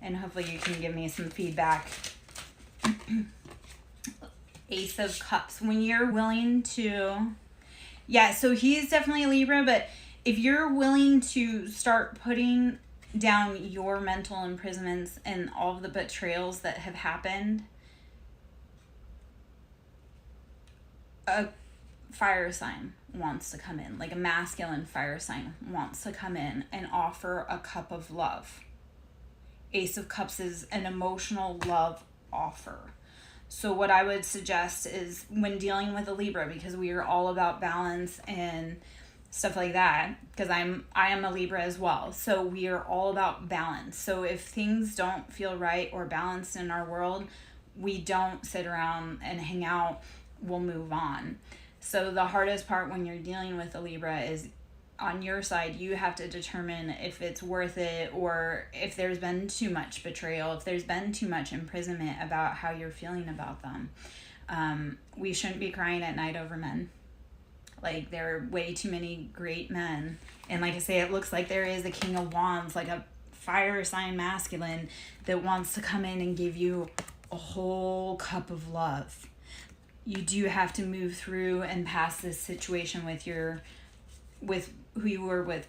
and hopefully you can give me some feedback. Ace of Cups. When you're willing to, yeah, so he's definitely a Libra, but if you're willing to start putting down your mental imprisonments and all of the betrayals that have happened, a fire sign wants to come in, like a masculine fire sign wants to come in and offer a cup of love. Ace of Cups is an emotional love offer. So what I would suggest is when dealing with a Libra, because we are all about balance and stuff like that, because I am a Libra as well. So we are all about balance. So if things don't feel right or balanced in our world, we don't sit around and hang out, we'll move on. So the hardest part when you're dealing with a Libra is on your side, you have to determine if it's worth it, or if there's been too much betrayal, if there's been too much imprisonment about how you're feeling about them. We shouldn't be crying at night over men. Like, there are way too many great men. And like I say, it looks like there is a King of Wands, like a fire sign masculine that wants to come in and give you a whole cup of love. You do have to move through and pass this situation with who you were with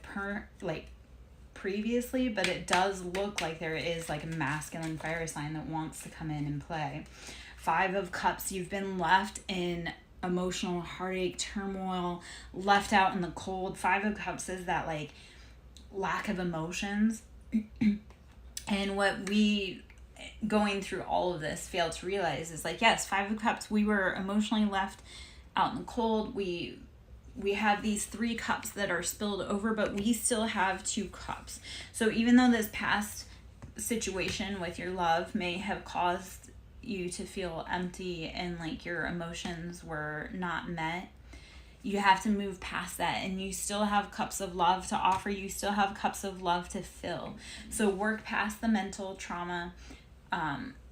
previously, but it does look like there is like a masculine fire sign that wants to come in and play. 5 of Cups, you've been left in emotional heartache, turmoil, left out in the cold. 5 of Cups is that like lack of emotions. And what we going through all of this fail to realize is like, yes, 5 of Cups, we were emotionally left out in the cold. We have these 3 cups that are spilled over, but we still have 2 cups. So even though this past situation with your love may have caused you to feel empty and like your emotions were not met, you have to move past that, and you still have cups of love to offer. You still have cups of love to fill. So work past the mental trauma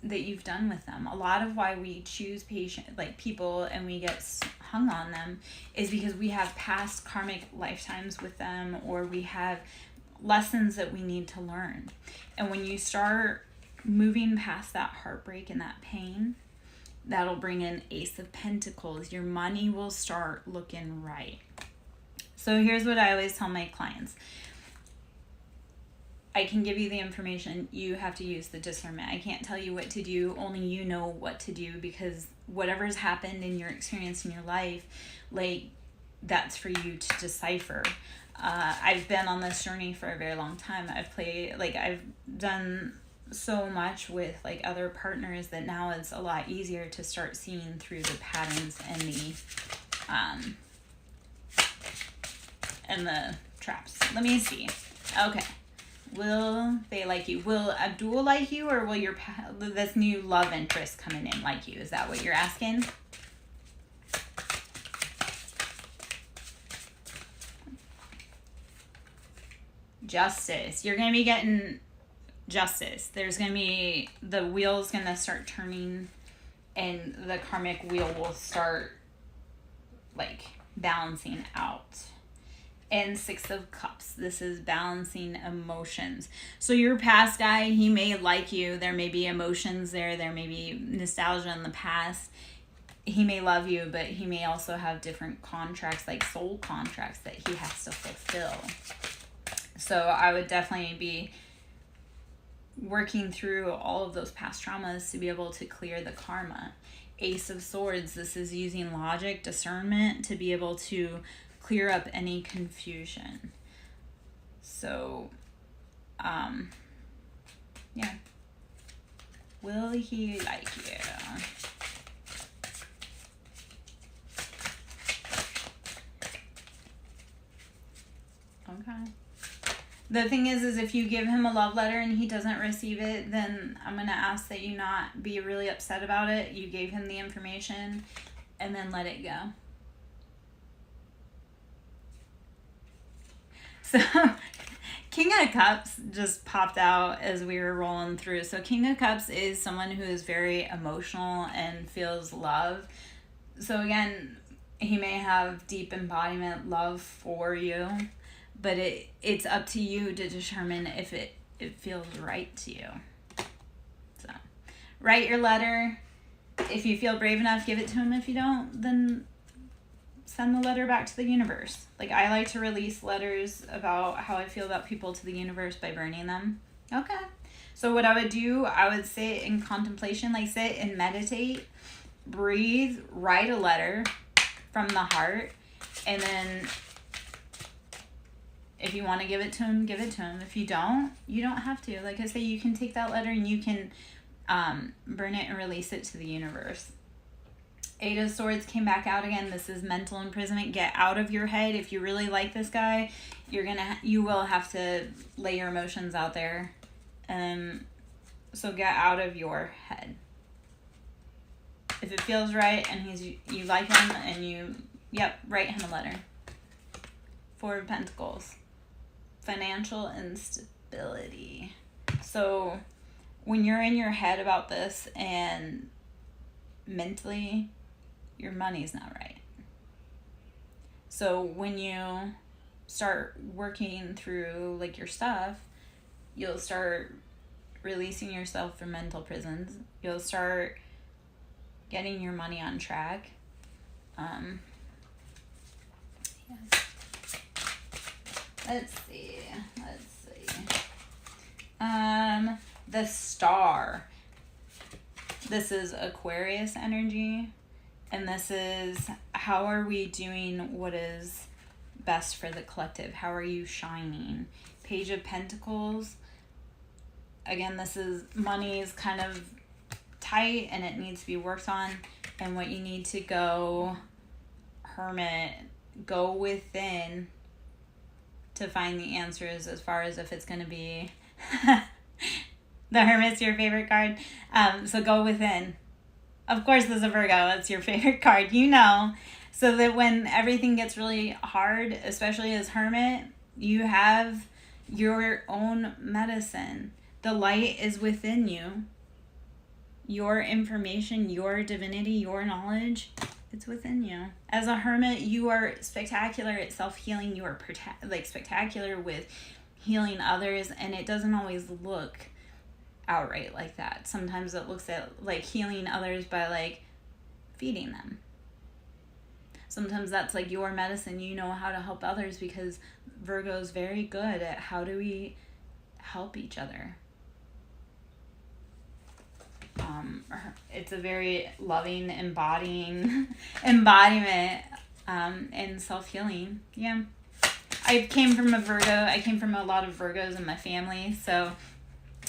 that you've done with them. A lot of why we choose people and we get hung on them is because we have past karmic lifetimes with them, or we have lessons that we need to learn. And when you start moving past that heartbreak and that pain, that'll bring in Ace of Pentacles. Your money will start looking right. So here's what I always tell my clients. I can give you the information. You have to use the discernment. I can't tell you what to do. Only you know what to do, because whatever's happened in your experience in your life, like, that's for you to decipher. I've been on this journey for a very long time. I've done so much with like other partners that now it's a lot easier to start seeing through the patterns and the traps. Let me see. Okay. Will they like you? Will Abdul like you, or will this new love interest coming in like you? Is that what you're asking? Justice. You're going to be getting justice. There's going to be, the wheel's going to start turning, and the karmic wheel will start like balancing out. And 6 of Cups. This is balancing emotions. So your past guy, he may like you. There may be emotions there. There may be nostalgia in the past. He may love you, but he may also have different contracts, like soul contracts, that he has to fulfill. So I would definitely be working through all of those past traumas to be able to clear the karma. Ace of Swords. This is using logic, discernment to be able to clear up any confusion. So, yeah. Will he like you? Okay. The thing is if you give him a love letter and he doesn't receive it, then I'm going to ask that you not be really upset about it. You gave him the information, and then let it go. So King of Cups just popped out as we were rolling through. So King of Cups is someone who is very emotional and feels love. So again, he may have deep embodiment love for you, but it's up to you to determine if it feels right to you. Write your letter. If you feel brave enough, give it to him. If you don't, then send the letter back to the universe. Like, I like to release letters about how I feel about people to the universe by burning them. Okay. So what I would do, I would sit in contemplation, like sit and meditate, breathe, write a letter from the heart, and then if you want to give it to him, give it to him. If you don't, you don't have to. Like I say, you can take that letter and you can burn it and release it to the universe. 8 of Swords came back out again. This is mental imprisonment. Get out of your head. If you really like this guy, you will have to lay your emotions out there. So get out of your head. If it feels right and you like him and write him a letter. 4 of Pentacles. Financial instability. So when you're in your head about this and mentally, your money's not right. So when you start working through like your stuff, you'll start releasing yourself from mental prisons. You'll start getting your money on track. Let's see. The Star. This is Aquarius energy. And this is, how are we doing what is best for the collective? How are you shining? Page of Pentacles. Again, this is money's kind of tight and it needs to be worked on. And what you need to go, Hermit, go within to find the answers as far as if it's going to be... The Hermit's your favorite card. So go within. Of course, there's a Virgo. It's your favorite card. You know. So that when everything gets really hard, especially as Hermit, you have your own medicine. The light is within you. Your information, your divinity, your knowledge, it's within you. As a Hermit, you are spectacular at self-healing. You are spectacular with healing others, and it doesn't always look outright like that. Sometimes it looks at like healing others by like feeding them. Sometimes that's like your medicine. You know how to help others because Virgo's very good at how do we help each other. It's a very loving, embodiment and self-healing. Yeah. I came from a Virgo. I came from a lot of Virgos in my family, so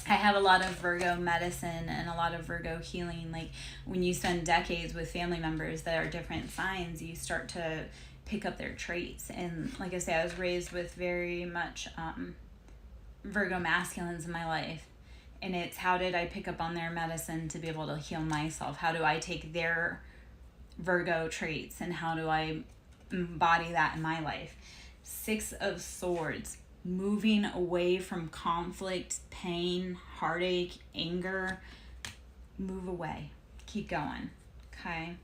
I have a lot of Virgo medicine and a lot of Virgo healing. Like when you spend decades with family members that are different signs, you start to pick up their traits. And like I say, I was raised with very much Virgo masculines in my life. And it's how did I pick up on their medicine to be able to heal myself? How do I take their Virgo traits and how do I embody that in my life? 6 of Swords. Moving away from conflict, pain, heartache, anger. Move away. Keep going. Okay.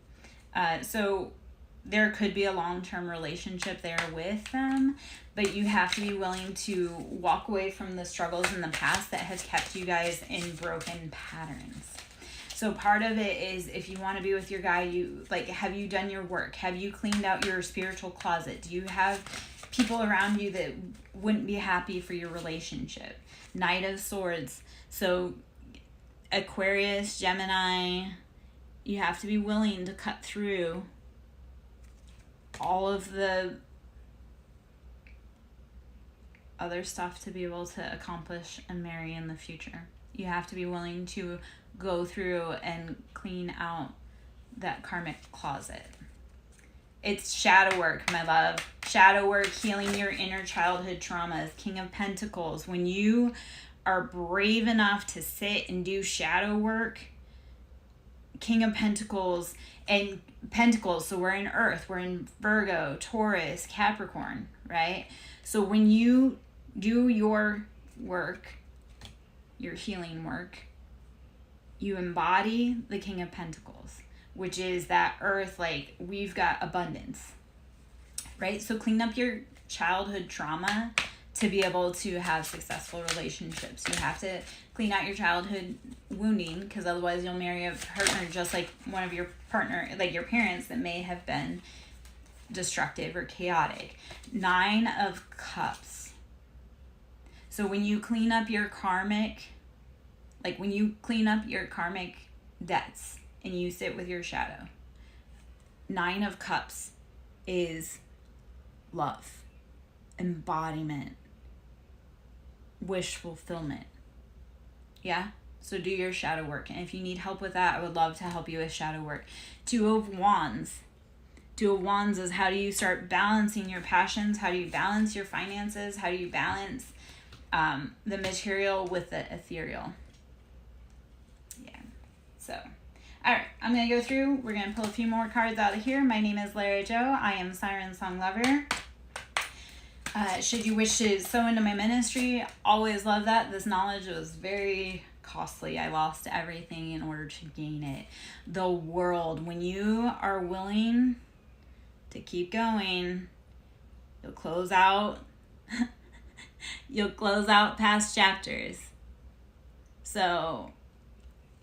So there could be a long-term relationship there with them, but you have to be willing to walk away from the struggles in the past that have kept you guys in broken patterns. So part of it is if you want to be with your guy, have you done your work? Have you cleaned out your spiritual closet? Do you have people around you that wouldn't be happy for your relationship? Knight of Swords. So Aquarius, Gemini, you have to be willing to cut through all of the other stuff to be able to accomplish and marry in the future. You have to be willing to go through and clean out that karmic closet. It's shadow work, my love. Shadow work, healing your inner childhood traumas. King of Pentacles. When you are brave enough to sit and do shadow work, King of Pentacles and Pentacles, so we're in Earth, we're in Virgo, Taurus, Capricorn, right? So when you do your work, your healing work, you embody the King of Pentacles, which is that Earth, like we've got abundance, right? So clean up your childhood trauma to be able to have successful relationships. You have to clean out your childhood wounding, because otherwise you'll marry a partner just like one of your partner, like your parents, that may have been destructive or chaotic. 9 of Cups. So when you clean up your karmic, like when you clean up your karmic debts and you sit with your shadow, 9 of Cups is love, embodiment, wish fulfillment. Yeah? So do your shadow work. And if you need help with that, I would love to help you with shadow work. 2 of Wands. 2 of Wands is how do you start balancing your passions? How do you balance your finances? How do you balance the material with the ethereal? Yeah. So, all right. I'm going to go through. We're going to pull a few more cards out of here. My name is Lara Jo. I am SirenSongLover. Should you wish to sow into my ministry, always love that. This knowledge was very costly. I lost everything in order to gain it. The world, when you are willing to keep going, you'll close out past chapters. So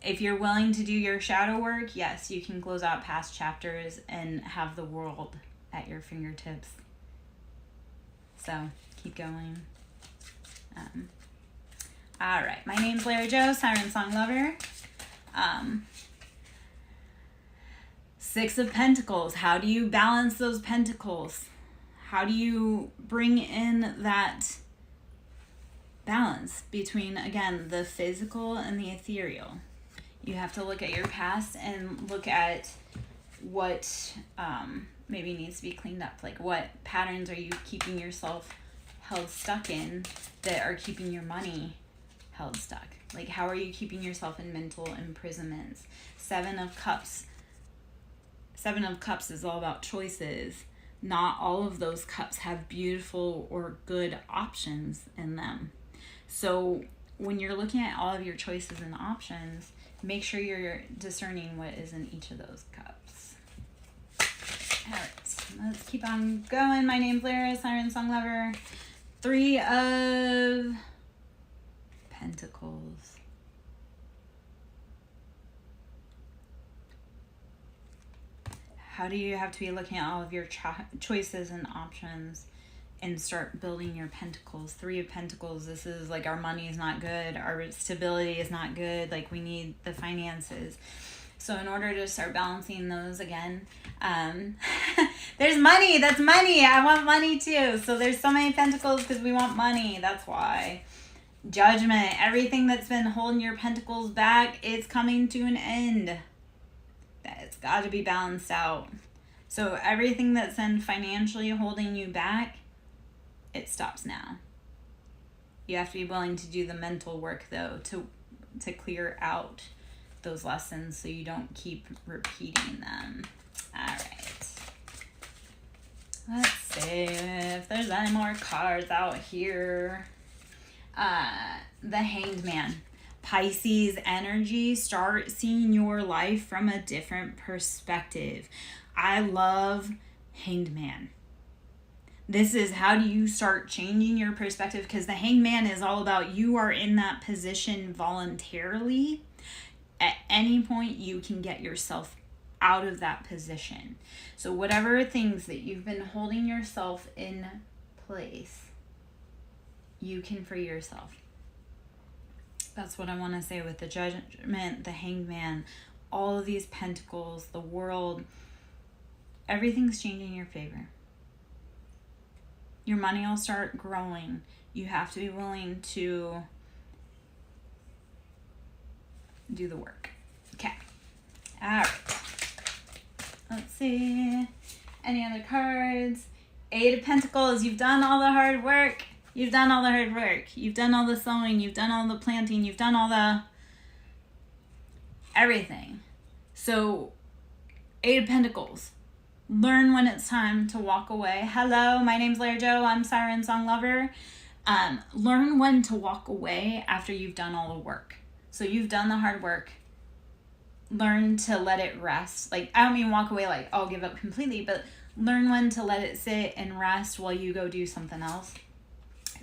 if you're willing to do your shadow work, yes, you can close out past chapters and have the world at your fingertips. So keep going. All right. My name's Lara Jo, SirenSongLover. 6 of Pentacles. How do you balance those pentacles? How do you bring in that balance between, again, the physical and the ethereal? You have to look at your past and look at what maybe needs to be cleaned up. Like, what patterns are you keeping yourself held stuck in that are keeping your money held stuck? Like, how are you keeping yourself in mental imprisonments? 7 of Cups. 7 of Cups is all about choices. Not all of those cups have beautiful or good options in them. So when you're looking at all of your choices and options, make sure you're discerning what is in each of those cups. All right, let's keep on going. My name's Lara, SirenSongLover. 3 of Pentacles. How do you have to be looking at all of your choices and options and start building your pentacles? 3 of Pentacles, this is like our money is not good, our stability is not good, like we need the finances. So in order to start balancing those again, there's money, that's money, I want money too. So there's so many pentacles because we want money, that's why. Judgment, everything that's been holding your pentacles back, it's coming to an end. It's got to be balanced out. So everything that's been financially holding you back, it stops now. You have to be willing to do the mental work though to clear out those lessons so you don't keep repeating them. All right. Let's see if there's any more cards out here. The Hanged Man. Pisces energy, start seeing your life from a different perspective. I love Hanged Man. This is how do you start changing your perspective, because the Hanged Man is all about you are in that position voluntarily. At any point you can get yourself out of that position. So whatever things that you've been holding yourself in place, you can free yourself. That's what I want to say with the Judgment, the Hanged Man, all of these pentacles, the world, everything's changing in your favor. Your money will start growing. You have to be willing to do the work. Okay. All right. Let's see. Any other cards? 8 of Pentacles. You've done all the hard work. You've done all the hard work. You've done all the sowing. You've done all the planting. You've done all the everything. So 8 of Pentacles. Learn when it's time to walk away. Hello, my name's Lara Jo. I'm SirenSongLover. Learn when to walk away after you've done all the work. So you've done the hard work. Learn to let it rest. Like, I don't mean walk away like, I'll give up completely, but learn when to let it sit and rest while you go do something else.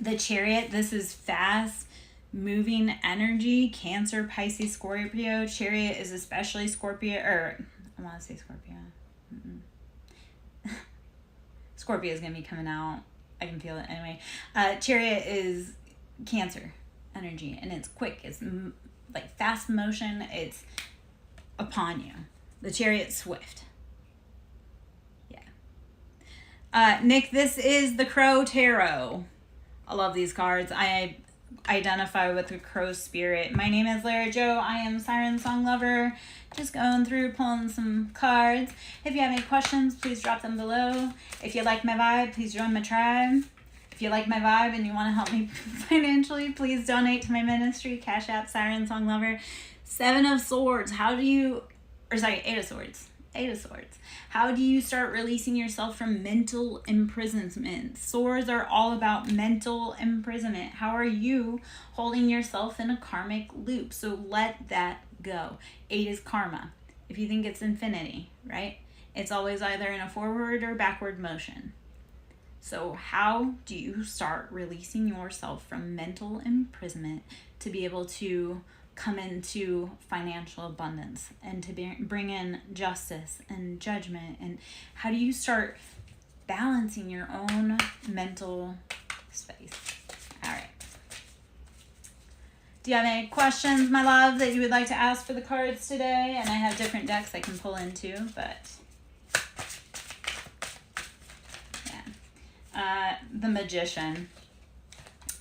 The Chariot, this is fast moving energy. Cancer, Pisces, Scorpio. Chariot is especially Scorpio, or I want to say Scorpio. Scorpio is going to be coming out. I can feel it anyway. Chariot is Cancer energy, and it's quick. It's like fast motion. It's upon you. The Chariot's swift. Yeah. Nick, this is the Crow Tarot. I love these cards. I identify with the Crow spirit. My name is Lara Jo. I am SirenSongLover. Just going through pulling some cards. If you have any questions, please drop them below. If you like my vibe, please join my tribe. If you like my vibe and you want to help me financially, please donate to my ministry. Cashapp, SirenSongLover. 7 of Swords. Eight of Swords. 8 of Swords. How do you start releasing yourself from mental imprisonment? Swords are all about mental imprisonment. How are you holding yourself in a karmic loop? So let that go. 8 is karma. If you think it's infinity, right? It's always either in a forward or backward motion. So how do you start releasing yourself from mental imprisonment to be able to come into financial abundance and to bring in justice and judgment? And how do you start balancing your own mental space? All right. Do you have any questions, my love, that you would like to ask for the cards today? And I have different decks I can pull into, but yeah. The Magician.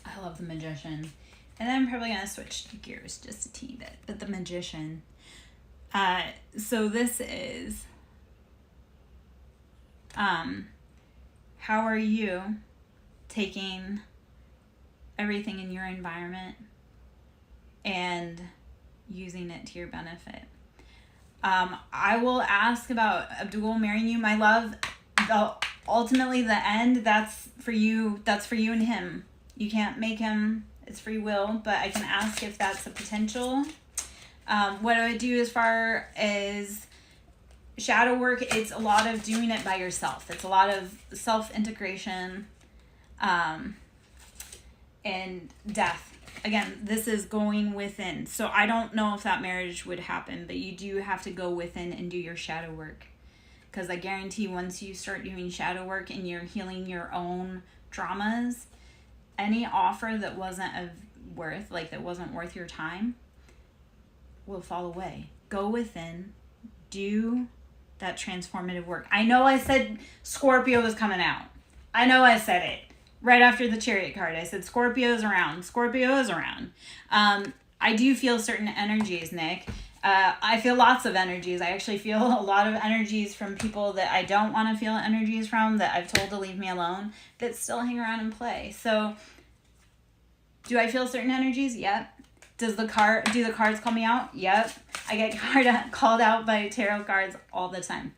I love the Magician. And then I'm probably going to switch gears just a teeny bit. But the Magician. So this is, how are you taking everything in your environment and using it to your benefit? I will ask about Abdul marrying you, my love. Ultimately, the end, that's for you. That's for you and him. You can't make him. It's free will, but I can ask if that's a potential. What I would do as far as shadow work, it's a lot of doing it by yourself. It's a lot of self-integration and death. Again, this is going within. So I don't know if that marriage would happen, but you do have to go within and do your shadow work. Because I guarantee once you start doing shadow work and you're healing your own traumas, any offer that wasn't worth your time will fall away. Go within, do that transformative work. I know I said Scorpio was coming out. I know I said it right after the Chariot card. I said Scorpio's around. Scorpio is around. I do feel certain energies, Nick. I feel lots of energies. I actually feel a lot of energies from people that I don't want to feel energies from, that I've told to leave me alone, that still hang around and play. So do I feel certain energies? Yep. Do the cards call me out? Yep. I get called out by tarot cards all the time.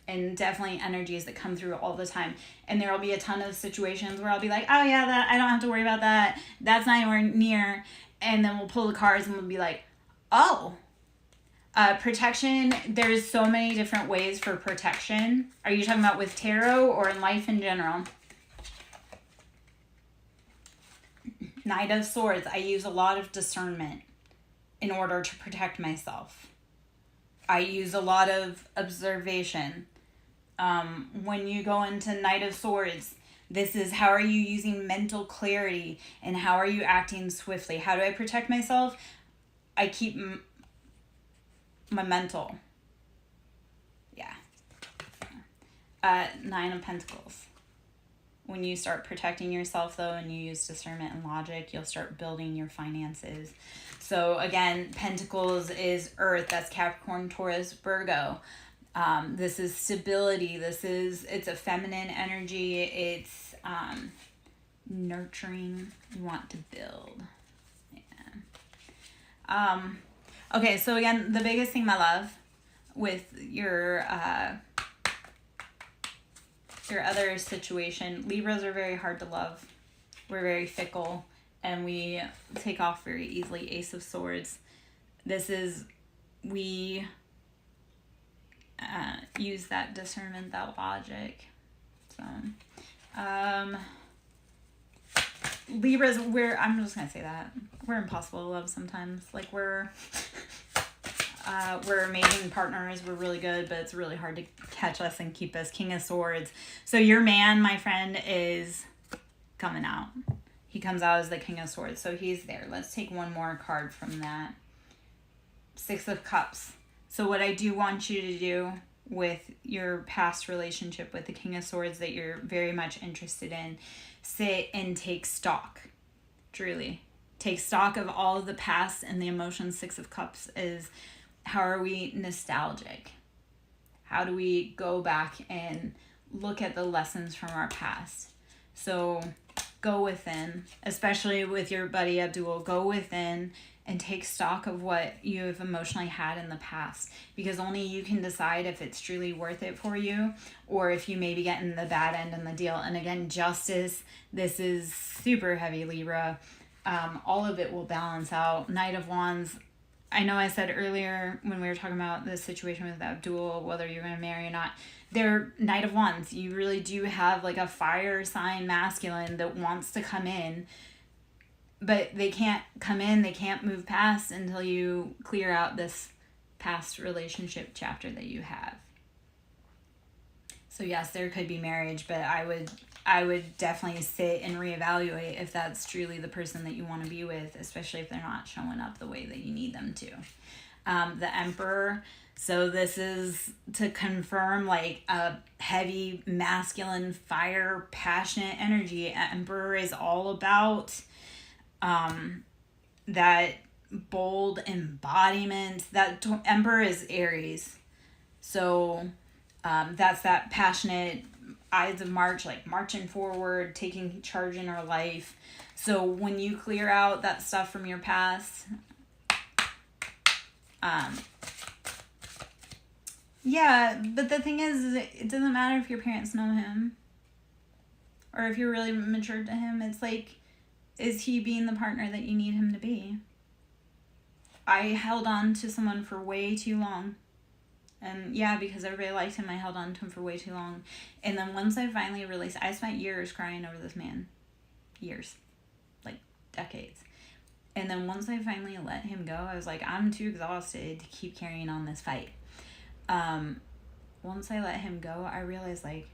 And definitely energies that come through all the time. And there will be a ton of situations where I'll be like, oh yeah, that I don't have to worry about that. That's not anywhere near. And then we'll pull the cards and we'll be like, oh. Protection, there's so many different ways for protection. Are you talking about with tarot or in life in general? Knight of Swords, I use a lot of discernment in order to protect myself. I use a lot of observation. When you go into Knight of Swords, this is how are you using mental clarity and how are you acting swiftly? How do I protect myself? I keep my mental. Yeah. 9 of Pentacles. When you start protecting yourself, though, and you use discernment and logic, you'll start building your finances. So, again, Pentacles is Earth. That's Capricorn, Taurus, Virgo. This is stability. It's a feminine energy. It's nurturing. You want to build. Yeah. Okay, so again, the biggest thing, my love, with your other situation, Libras are very hard to love. We're very fickle, and we take off very easily. Ace of Swords. We use that discernment, that logic. So, Libras, I'm just gonna say that we're impossible to love sometimes. Like we're amazing partners. We're really good, but it's really hard to catch us and keep us. King of Swords. So your man, my friend, is coming out. He comes out as the King of Swords. So he's there. Let's take one more card from that. Six of Cups. So what I do want you to do with your past relationship with the King of Swords that you're very much interested in, sit and take stock. Truly. Take stock of all of the past and the emotions. Six of Cups is, how are we nostalgic? How do we go back and look at the lessons from our past? So go within, especially with your buddy Abdul, go within and take stock of what you have emotionally had in the past, because only you can decide if it's truly worth it for you or if you may be getting the bad end in the deal. And again, justice, this is super heavy, Libra. All of it will balance out. Knight of Wands, I know I said earlier when we were talking about the situation with Abdul, whether you're going to marry or not, they're Knight of Wands. You really do have like a fire sign masculine that wants to come in, but they can't come in, they can't move past until you clear out this past relationship chapter that you have. So yes, there could be marriage, but I would definitely sit and reevaluate if that's truly the person that you want to be with, especially if they're not showing up the way that you need them to. The Emperor, so this is to confirm like a heavy masculine fire, passionate energy. Emperor is all about that bold embodiment. That Emperor is Aries, so that's that passionate Ides of March, like marching forward, taking charge in our life. So when you clear out that stuff from your past, yeah, but the thing is it doesn't matter if your parents know him or if you're really mature to him. It's like, is he being the partner that you need him to be? I held on to someone for way too long. And yeah, because everybody liked him, I held on to him for way too long. And then once I finally released, I spent years crying over this man. Years. Like decades. And then once I finally let him go, I was like, I'm too exhausted to keep carrying on this fight. Once I let him go, I realized like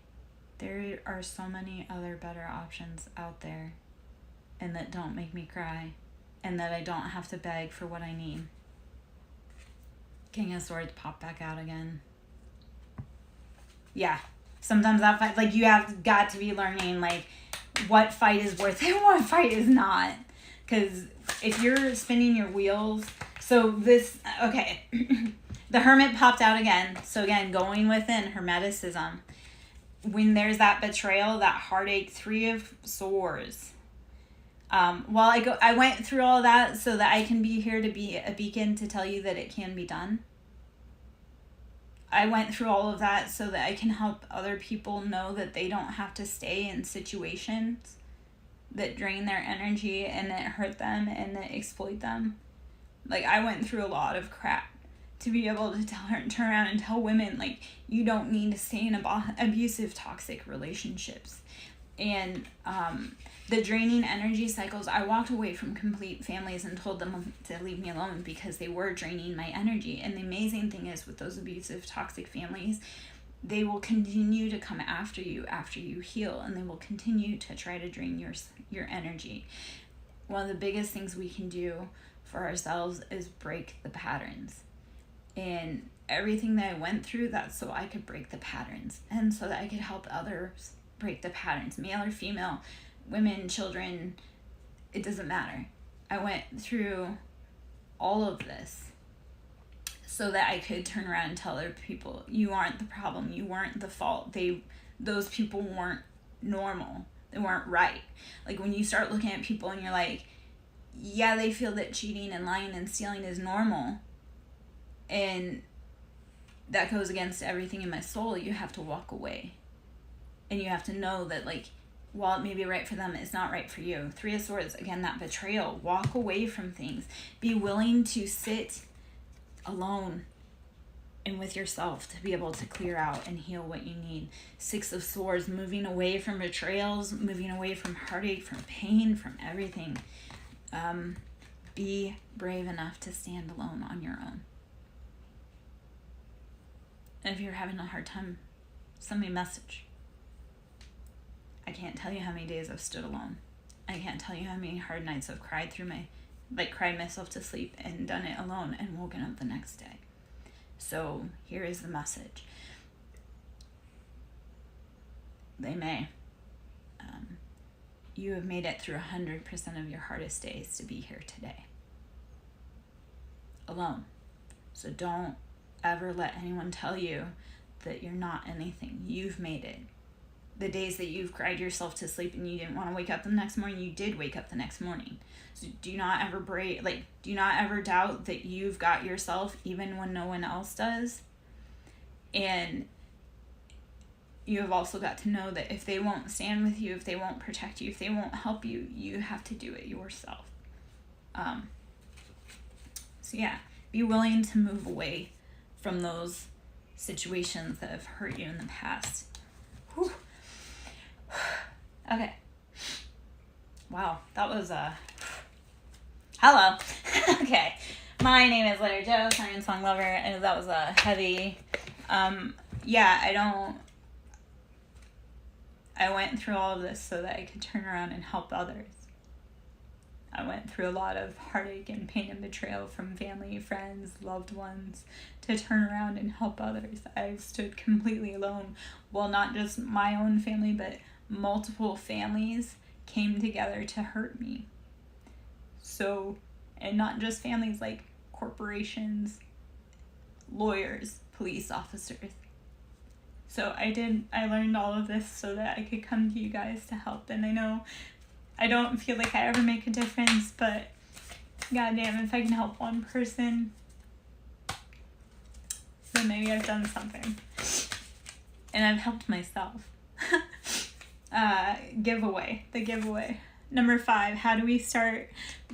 there are so many other better options out there, and that don't make me cry, and that I don't have to beg for what I need. King of Swords pop back out again. Yeah, sometimes that fight, like you have got to be learning like what fight is worth it and what fight is not. Because if you're spinning your wheels, so this, okay, the Hermit popped out again. So again, going within, Hermeticism. When there's that betrayal, that heartache, Three of Swords. While I went through all that so that I can be here to be a beacon to tell you that it can be done. I went through all of that so that I can help other people know that they don't have to stay in situations that drain their energy and that hurt them and that exploit them. Like, I went through a lot of crap to be able to turn around and tell women, like, you don't need to stay in abusive, toxic relationships. And the draining energy cycles, I walked away from complete families and told them to leave me alone because they were draining my energy. And the amazing thing is with those abusive, toxic families, they will continue to come after you heal, and they will continue to try to drain your energy. One of the biggest things we can do for ourselves is break the patterns. And everything that I went through, that's so I could break the patterns and so that I could help others break the patterns, male or female, women, children, it doesn't matter. I went through all of this so that I could turn around and tell other people, you aren't the problem, you weren't the fault. Those people weren't normal. They weren't right. Like when you start looking at people and you're like, yeah, they feel that cheating and lying and stealing is normal, and that goes against everything in my soul, you have to walk away. And you have to know that, like, while it may be right for them, it's not right for you. Three of Swords, again, that betrayal. Walk away from things. Be willing to sit alone and with yourself to be able to clear out and heal what you need. 6 of Swords, moving away from betrayals, moving away from heartache, from pain, from everything. Be brave enough to stand alone on your own. And if you're having a hard time, send me a message. I can't tell you how many days I've stood alone. I can't tell you how many hard nights I've cried myself to sleep and done it alone and woken up the next day. So here is the message. They may. You have made it through 100% of your hardest days to be here today. Alone. So don't ever let anyone tell you that you're not anything. You've made it. The days that you've cried yourself to sleep and you didn't want to wake up the next morning, you did wake up the next morning. So do not ever doubt that you've got yourself even when no one else does. And you have also got to know that if they won't stand with you, if they won't protect you, if they won't help you, you have to do it yourself. So yeah, be willing to move away from those situations that have hurt you in the past. Whew. Okay. Wow, that was hello. Okay. My name is Larry Joe, SirenSongLover, and that was a heavy I went through all of this so that I could turn around and help others. I went through a lot of heartache and pain and betrayal from family, friends, loved ones, to turn around and help others. I've stood completely alone. Well, not just my own family, but multiple families came together to hurt me. So, and not just families, like corporations, lawyers, police officers. So I learned all of this so that I could come to you guys to help. And I know I don't feel like I ever make a difference, but goddamn, if I can help one person, then maybe I've done something. And I've helped myself. Giveaway. The giveaway. Number 5, how do we start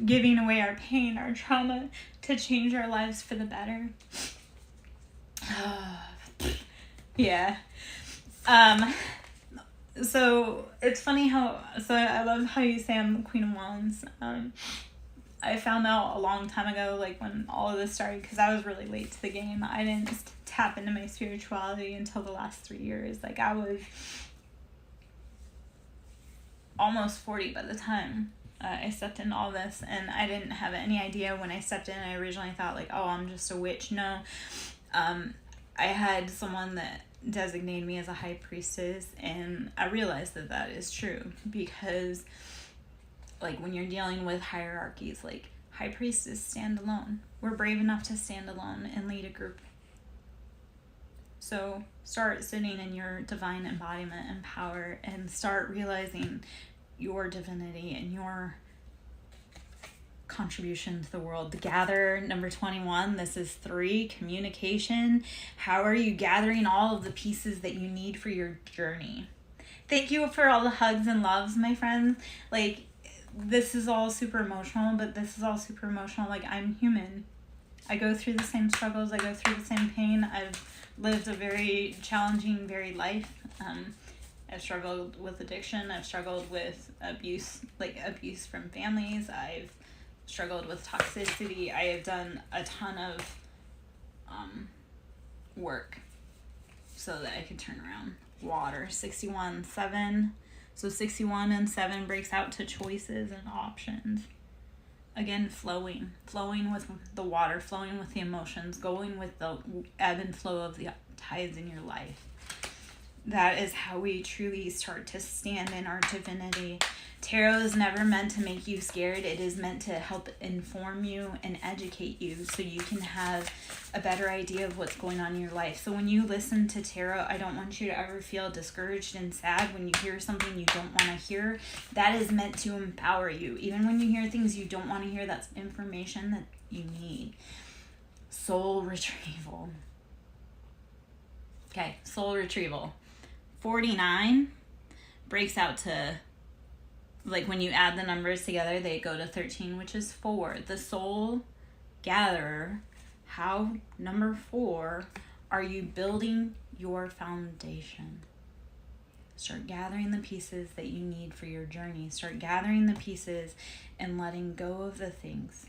giving away our pain, our trauma, to change our lives for the better? Yeah. So it's funny I love how you say I'm the Queen of Wands. I found out a long time ago, like when all of this started, because I was really late to the game. I didn't tap into my spirituality until the last 3 years. Like I was almost 40 by the time I stepped into all this, and I didn't have any idea when I stepped in. I originally thought like, oh, I'm just a witch. No. I had someone that designated me as a high priestess, and I realized that that is true, because like when you're dealing with hierarchies, like high priestess stand alone. We're brave enough to stand alone and lead a group. So start sitting in your divine embodiment and power, and start realizing your divinity and your contribution to the world. The gather, number 21, this is 3, communication. How are you gathering all of the pieces that you need for your journey? Thank you for all the hugs and loves, my friends. Like, this is all super emotional, but this is all super emotional. Like, I'm human. I go through the same struggles. I go through the same pain. I've lived a very challenging, varied life. I've struggled with addiction. I've struggled with abuse from families. I've struggled with toxicity. I have done a ton of work so that I could turn around. Water, 61-7. So 61 and 7 breaks out to choices and options. Again, flowing with the water, flowing with the emotions, going with the ebb and flow of the tides in your life. That is how we truly start to stand in our divinity. Tarot is never meant to make you scared. It is meant to help inform you and educate you so you can have a better idea of what's going on in your life. So when you listen to tarot, I don't want you to ever feel discouraged and sad when you hear something you don't want to hear. That is meant to empower you. Even when you hear things you don't want to hear, that's information that you need. Soul retrieval. Okay, soul retrieval. 49 breaks out to, like when you add the numbers together, they go to 13, which is 4. The soul gatherer, how number 4 Are you building your foundation? Start gathering the pieces that you need for your journey. Start gathering the pieces and letting go of the things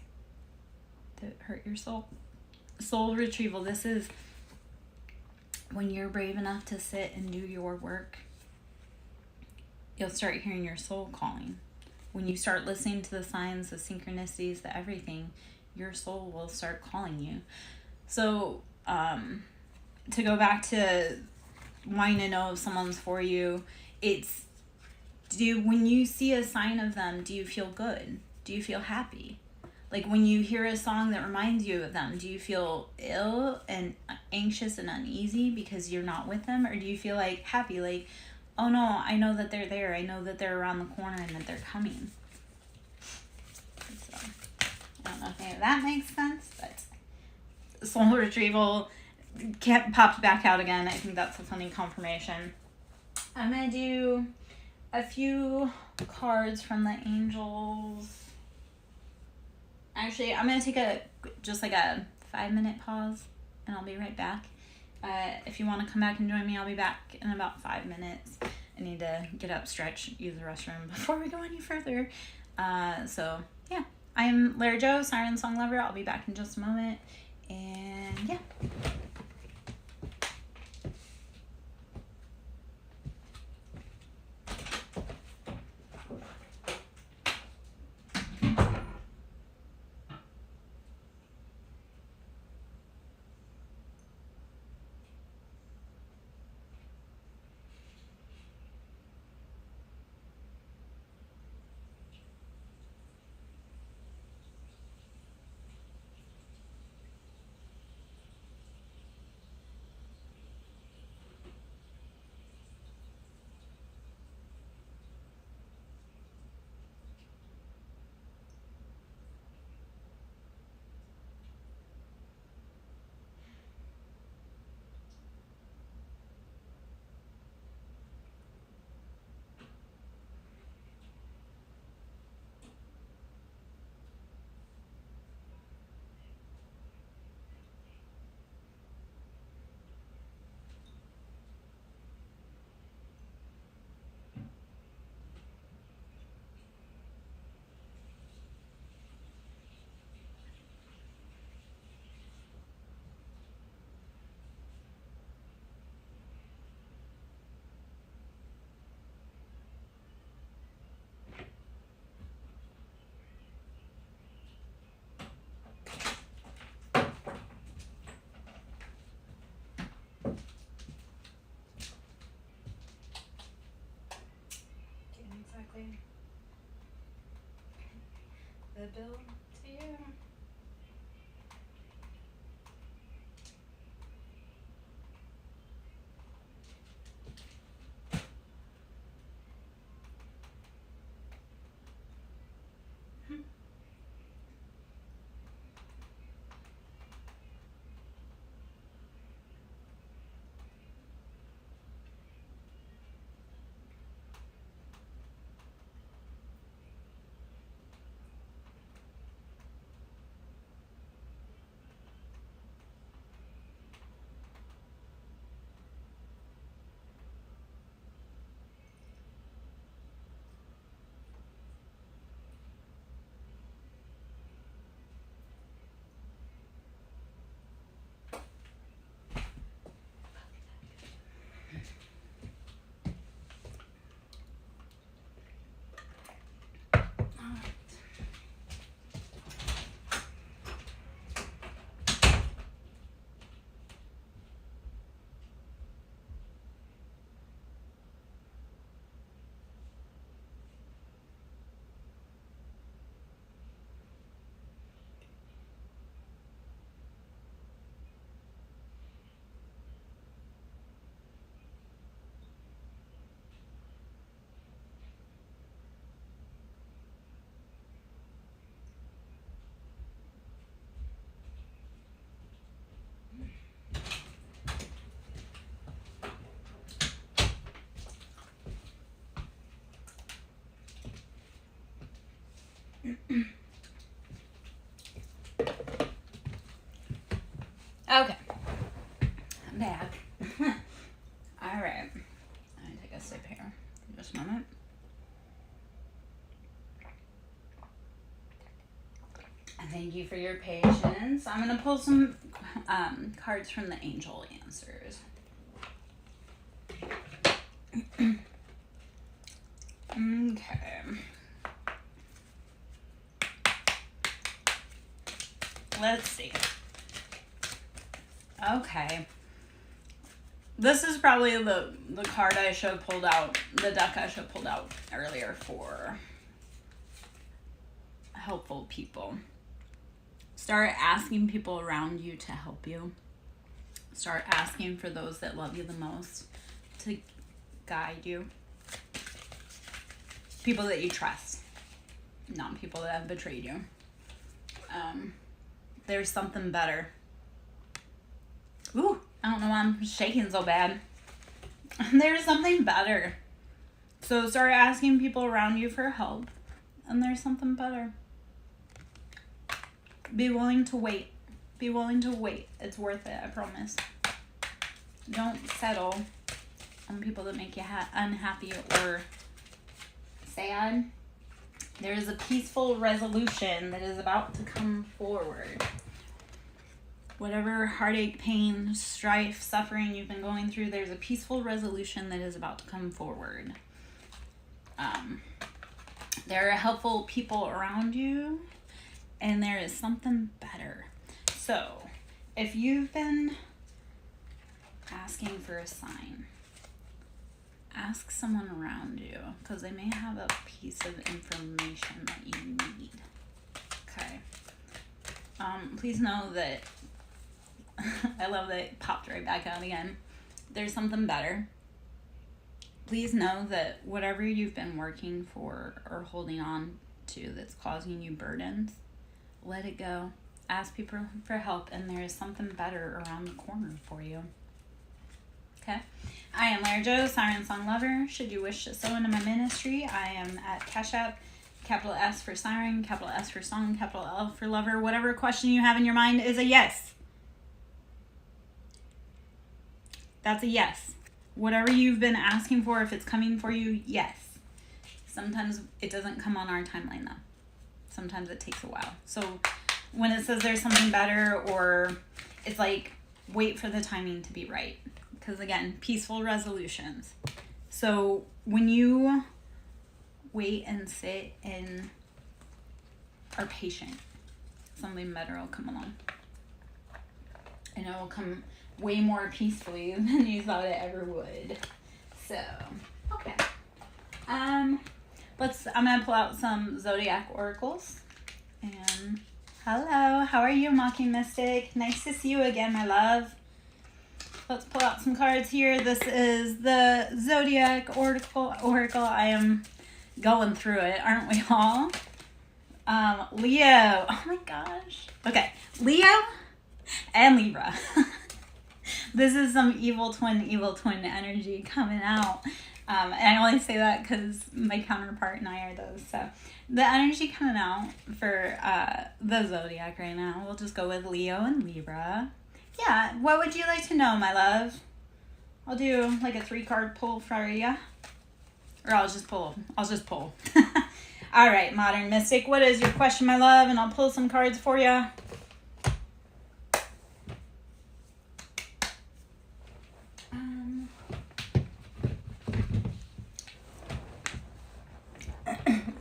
that hurt your soul. Soul retrieval. This is when you're brave enough to sit and do your work. You'll start hearing your soul calling. When you start listening to the signs, the synchronicities, the everything, your soul will start calling you. So, to go back to wanting to know if someone's for you, it's, when you see a sign of them, do you feel good? Do you feel happy? Like when you hear a song that reminds you of them, do you feel ill and anxious and uneasy because you're not with them? Or do you feel like happy, like, oh no, I know that they're there. I know that they're around the corner and that they're coming. So, I don't know if any of that makes sense, but soul retrieval popped back out again. I think that's a funny confirmation. I'm going to do a few cards from the angels. Actually, I'm going to take just like a 5-minute pause, and I'll be right back. If you want to come back and join me, I'll be back in about 5 minutes. I need to get up, stretch, use the restroom before we go any further. So, yeah. I'm Larry Jo, SirenSongLover. I'll be back in just a moment. And, yeah. The bill to you. Okay. back. All right. Let me take a sip here. Just a moment. Thank you for your patience. I'm going to pull some cards from the angel answers. Okay. Let's see. Okay. This is probably the card I should have pulled out, the deck I should have pulled out earlier for helpful people. Start asking people around you to help you. Start asking for those that love you the most to guide you. People that you trust, not people that have betrayed you. There's something better. Ooh, I don't know why I'm shaking so bad. There's something better. So start asking people around you for help, and there's something better. Be willing to wait. Be willing to wait. It's worth it, I promise. Don't settle on people that make you unhappy or sad. There is a peaceful resolution that is about to come forward. Whatever heartache, pain, strife, suffering you've been going through, there's a peaceful resolution that is about to come forward. There are helpful people around you, and there is something better. So, if you've been asking for a sign, ask someone around you, because they may have a piece of information that you need. Okay. Please know that I love that it popped right back out again. There's something better. Please know that whatever you've been working for or holding on to that's causing you burdens, let it go. Ask people for help, and there is something better around the corner for you. Okay? I am Larry Joe, SirenSongLover. Should you wish to sow into my ministry, I am at Cashapp, capital S for Siren, capital S for Song, capital L for Lover. Whatever question you have in your mind is a yes. That's a yes. Whatever you've been asking for, if it's coming for you, yes. Sometimes it doesn't come on our timeline though. Sometimes it takes a while. So when it says there's something better, or it's like, wait for the timing to be right. Because again, peaceful resolutions. So when you wait and sit and are patient, something better will come along. And it will come way more peacefully than you thought it ever would. So, okay. I'm gonna pull out some zodiac oracles. And hello, how are you, Mocking Mystic? Nice to see you again, my love. Let's pull out some cards here. This is the zodiac oracle. I am going through it, aren't we all? Leo. Oh my gosh. Okay, Leo and Libra. This is some evil twin energy coming out. And I only say that because my counterpart and I are those. So the energy coming out for the zodiac right now, we'll just go with Leo and Libra. Yeah, what would you like to know, my love? I'll do like a 3-card pull for you. Or I'll just pull. All right, Modern Mystic, what is your question, my love? And I'll pull some cards for you.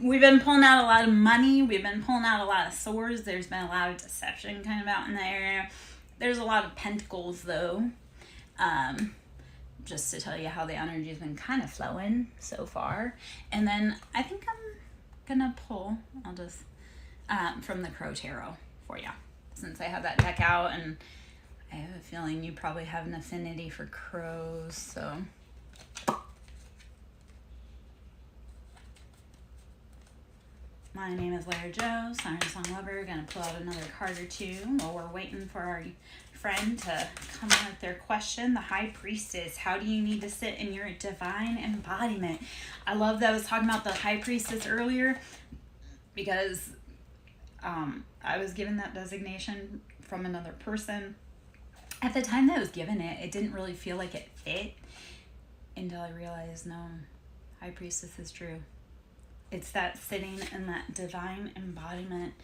We've been pulling out a lot of money. We've been pulling out a lot of swords. There's been a lot of deception kind of out in there. There's a lot of pentacles, though. Just to tell you how the energy has been kind of flowing so far. And then I think I'm going to pull, I'll just, from the Crow Tarot for you. Since I have that deck out, and I have a feeling you probably have an affinity for crows, so... My name is Larry Joe, SirenSongLover. Gonna pull out another card or two while we're waiting for our friend to come in with their question. The High Priestess. How do you need to sit in your divine embodiment? I love that I was talking about the High Priestess earlier because I was given that designation from another person. At the time that I was given it, it didn't really feel like it fit until I realized, no, High Priestess is true. It's that sitting in that divine embodiment.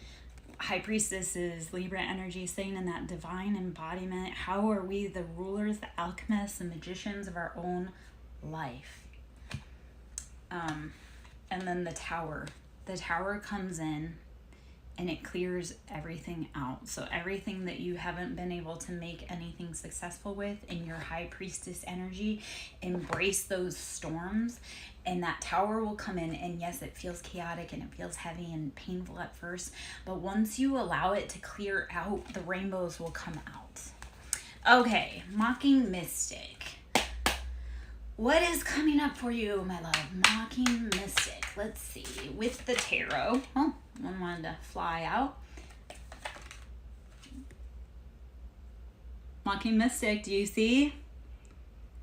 High Priestess is Libra energy, sitting in that divine embodiment. How are we the rulers, the alchemists, the magicians of our own life? And then the Tower. The Tower comes in and it clears everything out. So everything that you haven't been able to make anything successful with in your High Priestess energy, embrace those storms, and that Tower will come in. And yes, it feels chaotic and it feels heavy and painful at first, but once you allow it to clear out, the rainbows will come out. Okay, Mocking Mystic. What is coming up for you, my love? Mocking Mystic. Let's see. With the tarot. Oh, one wanted to fly out. Mocking Mystic, do you see?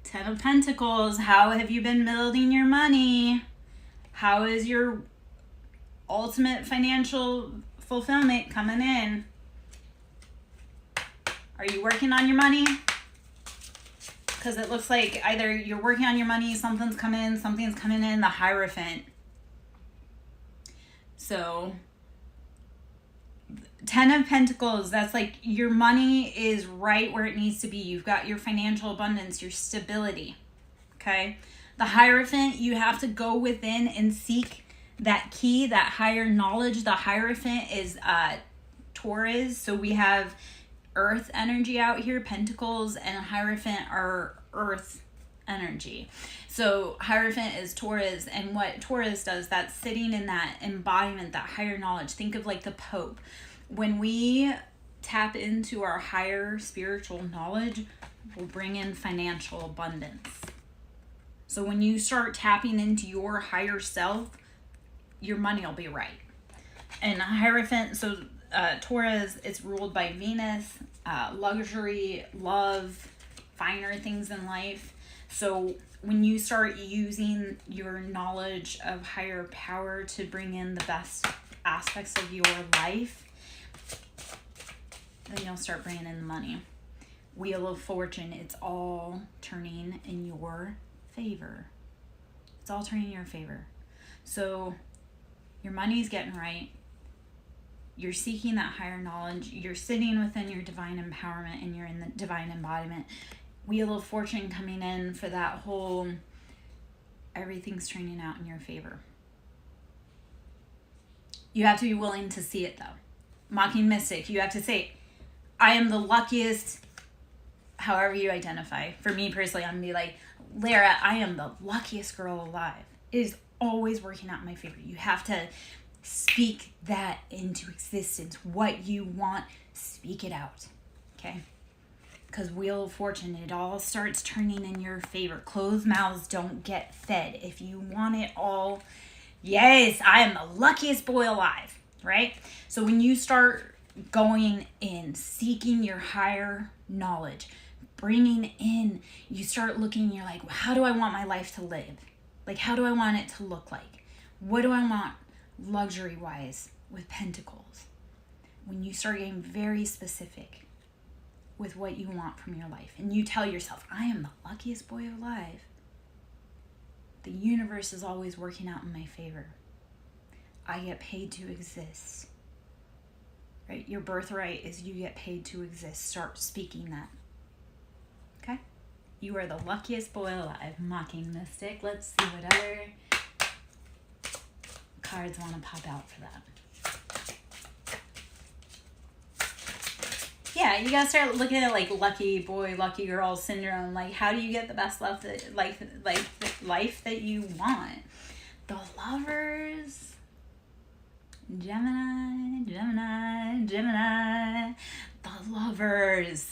10 of Pentacles. How have you been building your money? How is your ultimate financial fulfillment coming in? Are you working on your money? Because it looks like either you're working on your money, something's coming in, the Hierophant. So, 10 of Pentacles, that's like your money is right where it needs to be. You've got your financial abundance, your stability, okay? The Hierophant, you have to go within and seek that key, that higher knowledge. The Hierophant is Taurus, so we have earth energy out here. Pentacles and Hierophant are earth energy. So Hierophant is Taurus, and what Taurus does, that's sitting in that embodiment, that higher knowledge. Think of like the Pope. When we tap into our higher spiritual knowledge, we'll bring in financial abundance. So when you start tapping into your higher self, your money will be right. And Hierophant, so Taurus, it's ruled by Venus, luxury, love, finer things in life. So when you start using your knowledge of higher power to bring in the best aspects of your life, then you'll start bringing in the money. Wheel of Fortune, it's all turning in your favor. It's all turning in your favor. So your money's getting right. You're seeking that higher knowledge. You're sitting within your divine empowerment and you're in the divine embodiment. Wheel of Fortune coming in for that whole, everything's turning out in your favor. You have to be willing to see it though. Mocking Mystic, you have to say, I am the luckiest, however you identify. For me personally, I'm going to be like, Lara, I am the luckiest girl alive. It is always working out in my favor. You have to speak that into existence. What you want, speak it out. Okay? Because Wheel of Fortune, it all starts turning in your favor. Closed mouths don't get fed. If you want it all, yes, I am the luckiest boy alive, right? So when you start going in, seeking your higher knowledge, bringing in, you start looking, you're like, how do I want my life to live? Like, how do I want it to look like? What do I want luxury-wise with Pentacles? When you start getting very specific with what you want from your life, and you tell yourself, I am the luckiest boy alive, the universe is always working out in my favor. I get paid to exist. Right? Your birthright is you get paid to exist. Start speaking that. Okay? You are the luckiest boy alive. Mocking Mystic. Let's see what other cards want to pop out for that. Yeah, you gotta start looking at like lucky boy, lucky girl syndrome. Like, how do you get the best life that, like the life that you want? The Lovers. Gemini. The Lovers.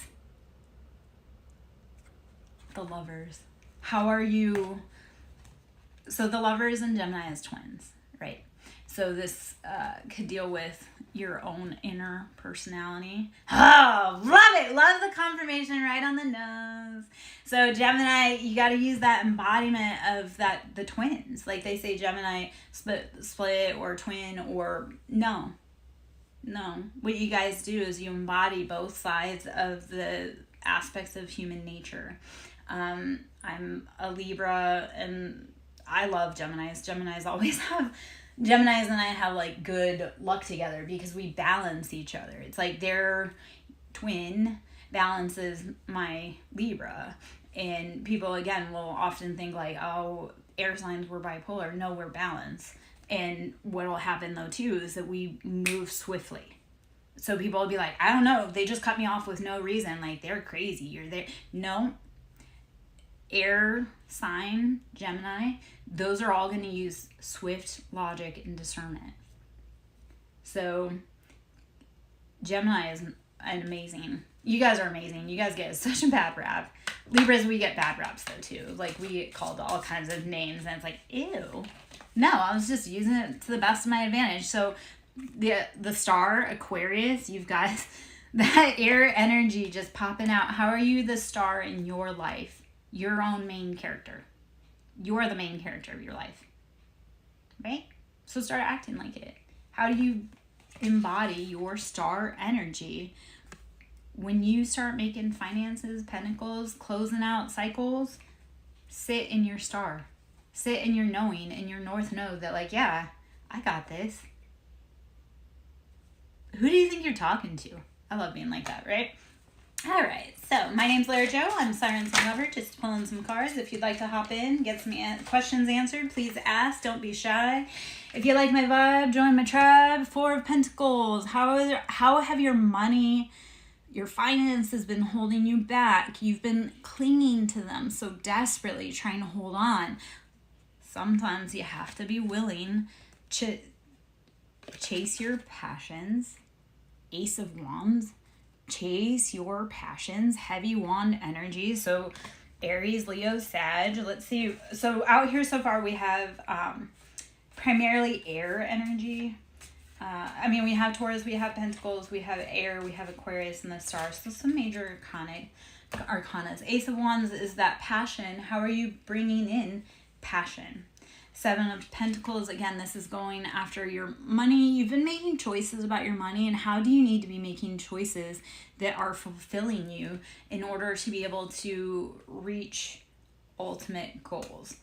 The Lovers. How are you? So the Lovers and Gemini is twins, right? So this could deal with your own inner personality. Oh, love it. Love the confirmation right on the nose. So Gemini, you got to use that embodiment of that, the twins. Like they say Gemini split or twin or no. What you guys do is you embody both sides of the aspects of human nature. I'm a Libra, and I love Geminis. Geminis and I have like good luck together because we balance each other. It's like their twin balances my Libra. And people, again, will often think like, oh, air signs were bipolar. No, we're balanced. And what will happen though too is that we move swiftly. So people will be like, I don't know, they just cut me off with no reason. Like, they're crazy. You're there. No. Air sign, Gemini, those are all going to use swift logic and discernment. So Gemini is an amazing. You guys are amazing. You guys get such a bad rap. Libras, we get bad raps though too. Like, we get called all kinds of names, and it's like, ew. No, I was just using it to the best of my advantage. So the star Aquarius, you've got that air energy just popping out. How are you the star in your life? Your own main character. You're the main character of your life. Right? So start acting like it. How do you embody your star energy when you start making finances, pentacles, closing out cycles? Sit in your star. Sit in your knowing, in your north node that like, yeah, I got this. Who do you think you're talking to? I love being like that, right? All right, so my name's Lara Jo. I'm SirenSongLover, just pulling some cards. If you'd like to hop in, get some questions answered, please ask. Don't be shy. If you like my vibe, join my tribe. Four of Pentacles. How have your money, your finances been holding you back? You've been clinging to them so desperately, trying to hold on. Sometimes you have to be willing to chase your passions. Ace of Wands. Chase your passions. Heavy wand energy. So Aries, Leo, Sag. Let's see. So out here so far we have primarily air energy. We have Taurus, we have Pentacles, we have air, we have Aquarius, and the stars. So some major arcanas. Ace of Wands is that passion. How are you bringing in passion? Seven of Pentacles, again, this is going after your money. You've been making choices about your money, and how do you need to be making choices that are fulfilling you in order to be able to reach ultimate goals?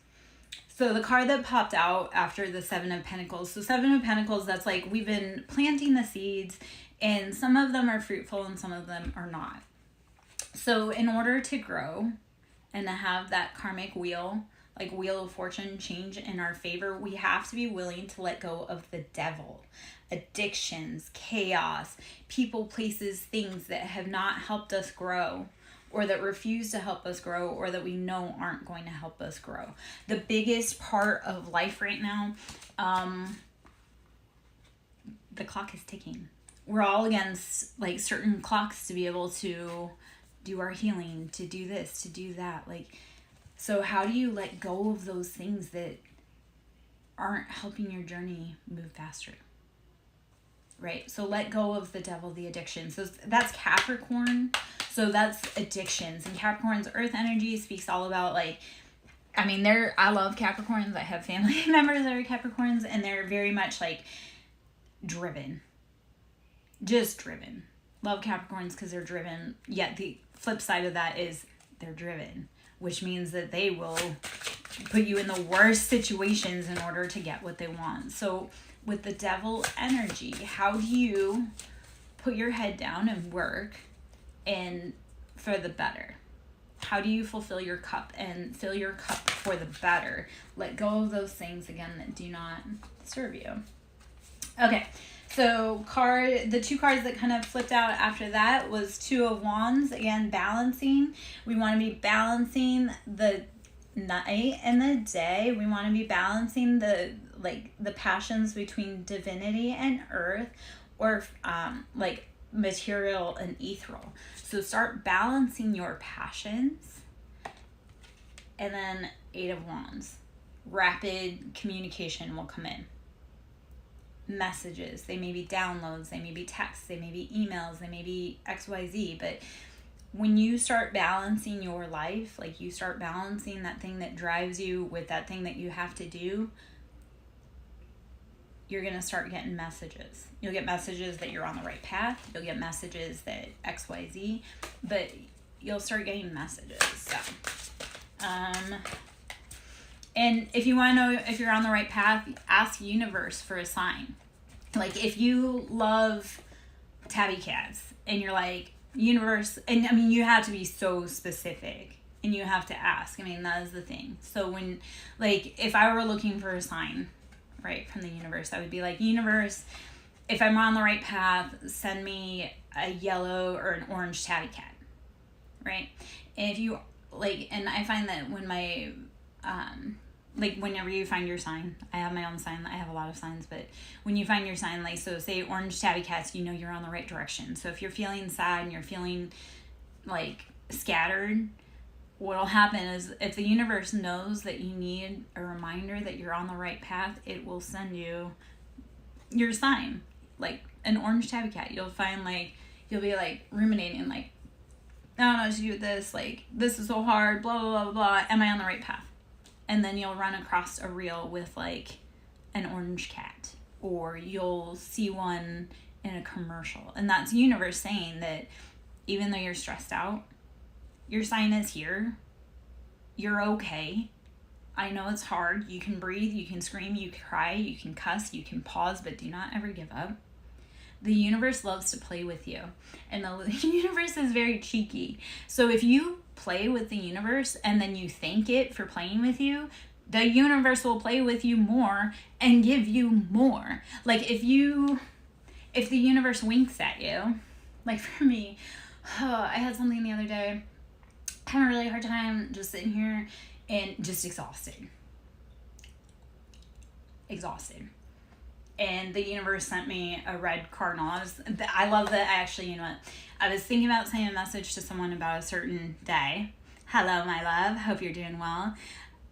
So the card that popped out after the Seven of Pentacles, so Seven of Pentacles, that's like we've been planting the seeds, and some of them are fruitful and some of them are not. So in order to grow and to have that karmic wheel, like Wheel of Fortune, change in our favor, we have to be willing to let go of the devil, addictions, chaos, people, places, things that have not helped us grow, or that refuse to help us grow, or that we know aren't going to help us grow. The biggest part of life right now, the clock is ticking. We're all against like certain clocks to be able to do our healing, to do this, to do that. So how do you let go of those things that aren't helping your journey move faster? Right? So let go of the devil, the addiction. So that's Capricorn. So that's addictions. And Capricorn's earth energy speaks all about I love Capricorns. I have family members that are Capricorns, and they're very much driven. Just driven. Love Capricorns because they're driven. Yet the flip side of that is they're driven, which means that they will put you in the worst situations in order to get what they want. So with the devil energy, how do you put your head down and work and for the better? How do you fulfill your cup and fill your cup for the better? Let go of those things, again, that do not serve you. Okay. So the two cards that kind of flipped out after that was Two of Wands. Again, balancing. We want to be balancing the night and the day. We want to be balancing the passions between divinity and earth, or material and ethereal. So start balancing your passions. And then Eight of Wands. Rapid communication will come in. Messages, they may be downloads, they may be texts, they may be emails, they may be XYZ, but when you start balancing your life, you start balancing that thing that drives you with that thing that you have to do, you're going to start getting messages. You'll get messages that you're on the right path. You'll get messages that XYZ, but you'll start getting messages. So, and if you want to know if you're on the right path, ask universe for a sign. Like if you love tabby cats and you're like, universe, and I mean, you have to be so specific and you have to ask. I mean, that is the thing. So when, like, if I were looking for a sign, right, from the universe, I would be like, universe, if I'm on the right path, send me a yellow or an orange tabby cat, right? And if you, like, and I find that when my, like, whenever you find your sign, I have my own sign, I have a lot of signs, but when you find your sign, like, so say orange tabby cats, you know you're on the right direction. So if you're feeling sad and you're feeling, like, scattered, what'll happen is if the universe knows that you need a reminder that you're on the right path, it will send you your sign, like an orange tabby cat. You'll find, like, you'll be, like, ruminating, like, I don't know what to do with this, like, this is so hard, blah, blah, blah, blah, am I on the right path? And then you'll run across a reel with, like, an orange cat, or you'll see one in a commercial. And that's the universe saying that even though you're stressed out, your sign is here. You're okay. I know it's hard. You can breathe, you can scream, you can cry, you can cuss, you can pause, but do not ever give up. The universe loves to play with you. And the universe is very cheeky. So if you play with the universe and then you thank it for playing with you, the universe will play with you more and give you more. Like if the universe winks at you, like for me, I had something the other day, having a really hard time just sitting here and just exhausted. And the universe sent me a red cardinal. I love that. You know what? I was thinking about sending a message to someone about a certain day. Hello, my love. Hope you're doing well.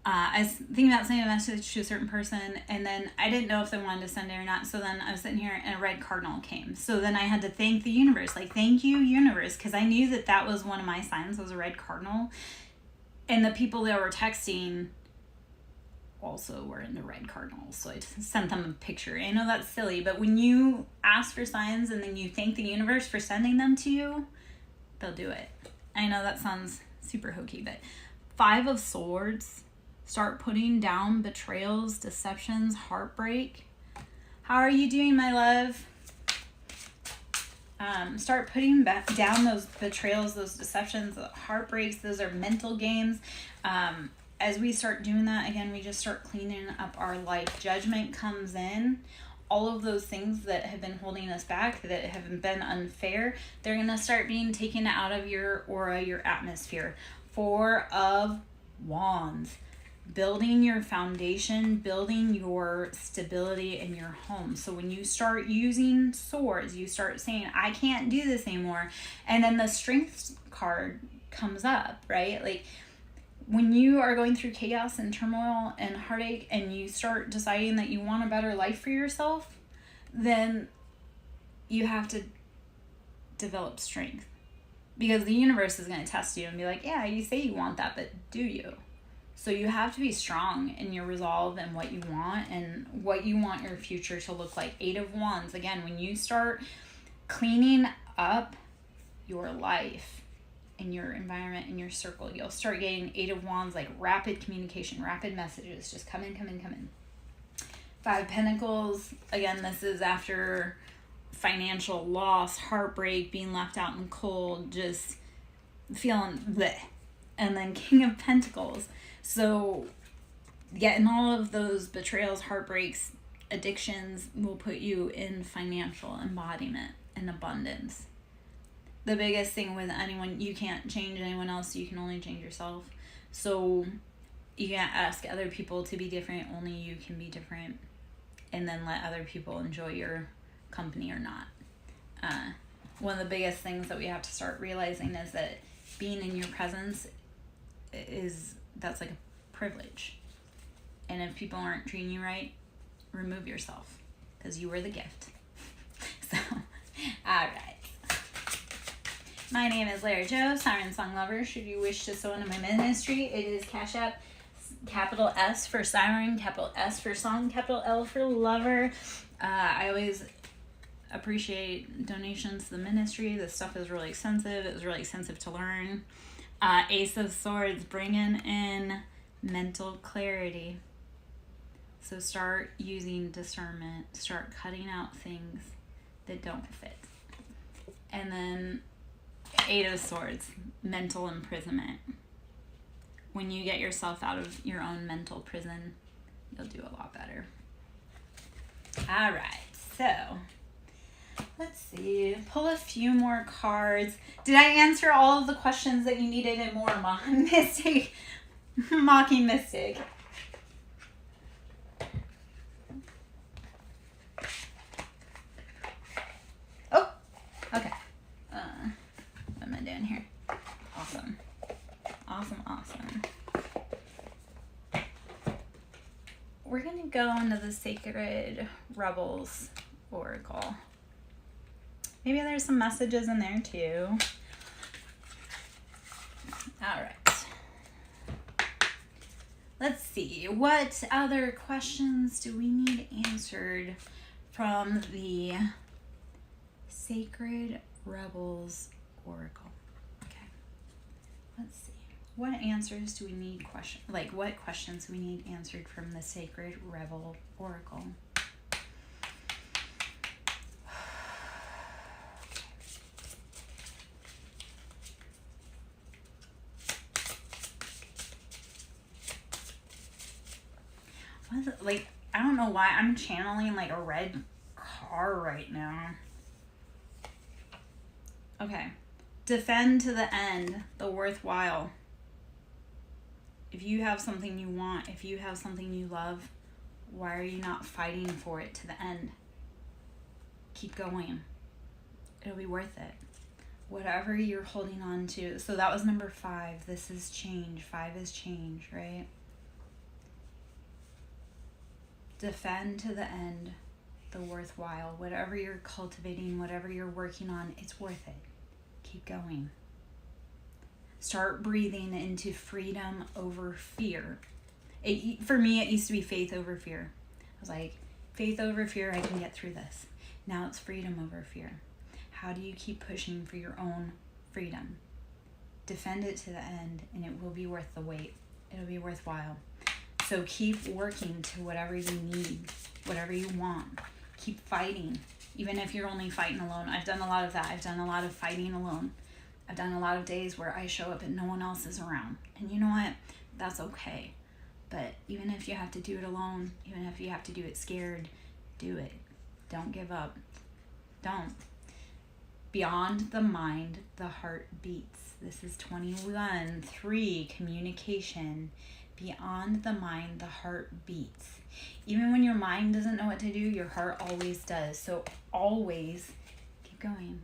I was thinking about sending a message to a certain person, and then I didn't know if they wanted to send it or not. So then I was sitting here, and a red cardinal came. So then I had to thank the universe. Like, thank you, universe, because I knew that that was one of my signs, was a red cardinal. And the people that were texting also were in the red cardinals, so I sent them a picture. I know that's silly, but when you ask for signs and then you thank the universe for sending them to you, they'll do it. I know that sounds super hokey, but 5 of Swords, start putting down betrayals, deceptions, heartbreak. How are you doing, my love? Start putting down those betrayals, those deceptions, the heartbreaks. Those are mental games. As we start doing that, again, we just start cleaning up our life. Judgment comes in. All of those things that have been holding us back, that have been unfair, they're going to start being taken out of your aura, your atmosphere. 4 of Wands. Building your foundation, building your stability in your home. So when you start using swords, you start saying, I can't do this anymore. And then the Strength card comes up, right? Like, when you are going through chaos and turmoil and heartache and you start deciding that you want a better life for yourself, then you have to develop strength. Because the universe is going to test you and be like, yeah, you say you want that, but do you? So you have to be strong in your resolve and what you want your future to look like. 8 of Wands. Again, when you start cleaning up your life, in your environment, in your circle, you'll start getting 8 of Wands, like rapid communication, rapid messages, just come in. 5 of Pentacles, again, this is after financial loss, heartbreak, being left out in the cold, just feeling bleh. And then King of Pentacles. So getting all of those betrayals, heartbreaks, addictions will put you in financial embodiment and abundance. The biggest thing with anyone, you can't change anyone else, you can only change yourself. So you can't ask other people to be different, only you can be different. And then let other people enjoy your company or not. One of the biggest things that we have to start realizing is that being in your presence that's like a privilege. And if people aren't treating you right, remove yourself, because you were the gift. So, all right. My name is Lara Jo, SirenSongLover. Should you wish to sew into my ministry, it is Cashapp, capital S for Siren, capital S for Song, capital L for Lover. I always appreciate donations to the ministry. This stuff is really expensive. It was really expensive to learn. Ace of Swords, bringing in mental clarity. So start using discernment. Start cutting out things that don't fit. And then Eight of Swords, mental imprisonment. When you get yourself out of your own mental prison, you'll do a lot better. All right, so let's see. Pull a few more cards. Did I answer all of the questions that you needed and more, Mystic? Mocking Mystic. Oh, okay. What am I doing here? Awesome. Awesome, awesome. We're going to go into the Sacred Rebels Oracle. Maybe there's some messages in there too. All right. Let's see. What other questions do we need answered from the Sacred Rebels Oracle? Okay. Let's see. What answers do we need what questions do we need answered from the Sacred Rebel Oracle? What is it? I don't know why I'm channeling a red car right now. Okay. Defend to the end, the worthwhile. If you have something you want, if you have something you love, why are you not fighting for it to the end? Keep going. It'll be worth it. Whatever you're holding on to. So that was number 5. This is change. 5 is change, right? Defend to the end, the worthwhile. Whatever you're cultivating, whatever you're working on, it's worth it. Keep going. Start breathing into freedom over fear. For me, it used to be faith over fear. I was like, faith over fear, I can get through this. Now it's freedom over fear. How do you keep pushing for your own freedom? Defend it to the end, and it will be worth the wait. It'll be worthwhile. So keep working to whatever you need, whatever you want. Keep fighting, even if you're only fighting alone. I've done a lot of that. I've done a lot of fighting alone. I've done a lot of days where I show up and no one else is around. And you know what? That's okay. But even if you have to do it alone, even if you have to do it scared, do it. Don't give up. Don't. Beyond the mind, the heart beats. This is 21-3, communication. Beyond the mind, the heart beats. Even when your mind doesn't know what to do, your heart always does. So always keep going.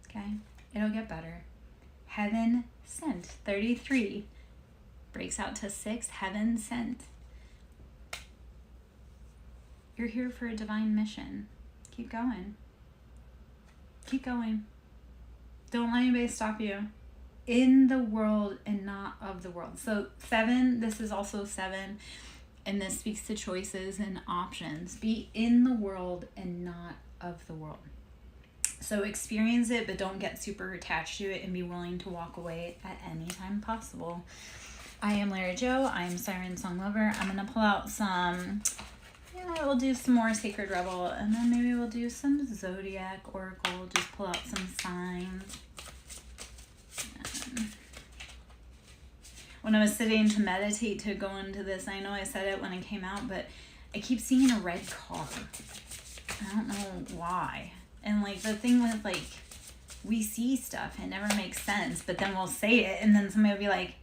Okay? It'll get better. Heaven sent. 33 breaks out to 6. Heaven sent. You're here for a divine mission. Keep going. Keep going. Don't let anybody stop you. In the world and not of the world. So 7, this is also 7, and this speaks to choices and options. Be in the world and not of the world. So experience it, but don't get super attached to it, and be willing to walk away at any time possible. I am Lara Jo. I'm SirenSongLover. I'm going to pull out some, we'll do some more Sacred Rebel, and then maybe we'll do some Zodiac Oracle, just pull out some signs. When I was sitting to meditate to go into this, I know I said it when it came out, but I keep seeing a red car. I don't know why. And the thing with we see stuff, it never makes sense, but then we'll say it, and then somebody will be like,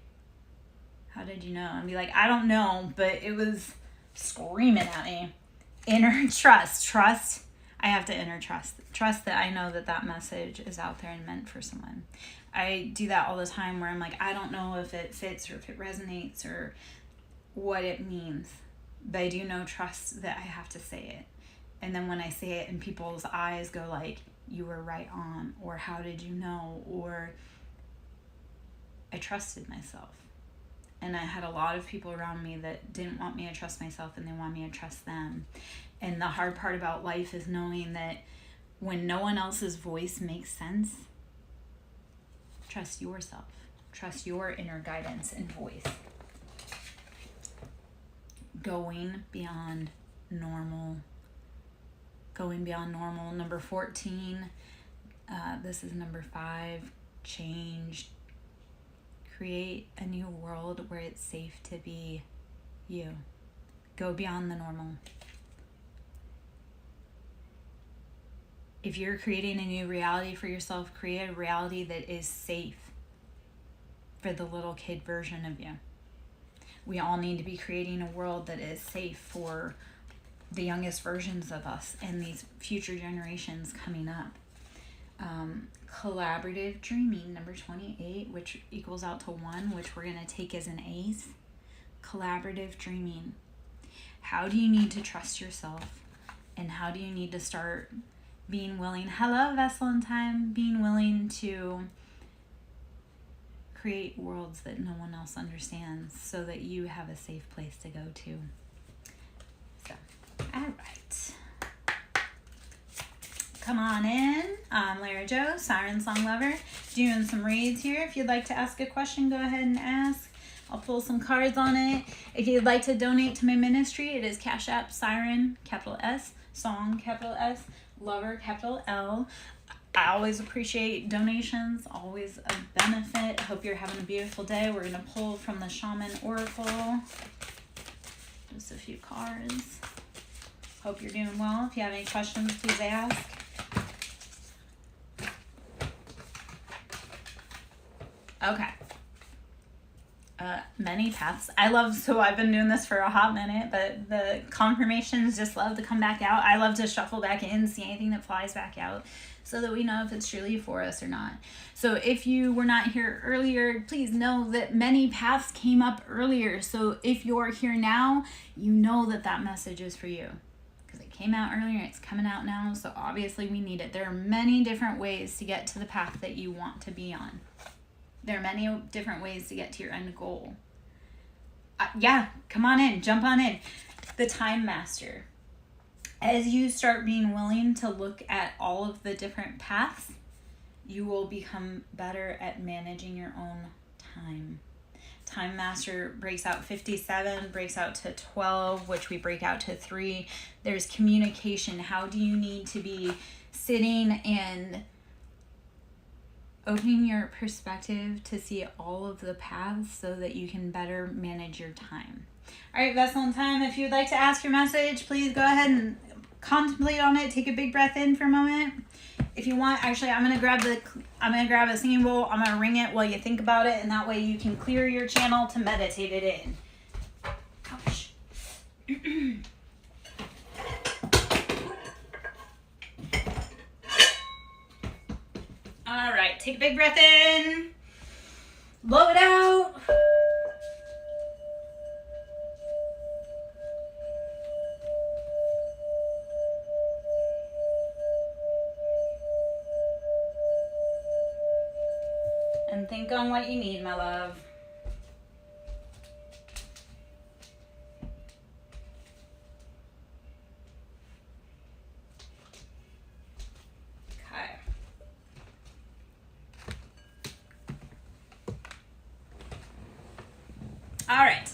how did you know? And be like, I don't know, but it was screaming at me. Inner trust. I have to inner trust. Trust that I know that message is out there and meant for someone. I do that all the time where I'm like, I don't know if it fits or if it resonates or what it means. But I do know trust that I have to say it. And then when I say it and people's eyes go you were right on, or how did you know, or I trusted myself. And I had a lot of people around me that didn't want me to trust myself, and they want me to trust them. And the hard part about life is knowing that when no one else's voice makes sense, trust yourself. Trust your inner guidance and voice. Going beyond normal. Going beyond normal. Number 14. This is number 5. Change. Create a new world where it's safe to be you. Go beyond the normal. If you're creating a new reality for yourself, create a reality that is safe for the little kid version of you. We all need to be creating a world that is safe for the youngest versions of us and these future generations coming up. Collaborative dreaming, number 28, which equals out to 1, which we're going to take as an ace. Collaborative dreaming. How do you need to trust yourself? And how do you need to start being willing, hello vessel in time, being willing to create worlds that no one else understands so that you have a safe place to go to. So, all right. Come on in. I'm Lara Jo, SirenSongLover, doing some reads here. If you'd like to ask a question, go ahead and ask. I'll pull some cards on it. If you'd like to donate to my ministry, it is Cashapp, Siren, capital S, Song, capital S, Lover, capital L. I always appreciate donations, always a benefit. Hope you're having a beautiful day. We're going to pull from the Shaman Oracle. Just a few cards. Hope you're doing well. If you have any questions, please ask. Okay. Many paths. So I've been doing this for a hot minute, but the confirmations just love to come back out. I love to shuffle back in, see anything that flies back out so that we know if it's truly for us or not. So if you were not here earlier, please know that many paths came up earlier. So if you're here now, you know that that message is for you because it came out earlier. It's coming out now. So obviously we need it. There are many different ways to get to the path that you want to be on. There are many different ways to get to your end goal. Yeah, come on in, jump on in. The Time Master. As you start being willing to look at all of the different paths, you will become better at managing your own time. Time Master breaks out 57, breaks out to 12, which we break out to 3. There's communication. How do you need to be sitting and opening your perspective to see all of the paths so that you can better manage your time. All right, vessel in time, if you'd like to ask your message, please go ahead and contemplate on it. Take a big breath in for a moment. If you want, actually, I'm gonna grab a singing bowl. I'm gonna ring it while you think about it, and that way you can clear your channel to meditate it in. Ouch. All right, take a big breath in, blow it out. And think on what you need, my love. All right.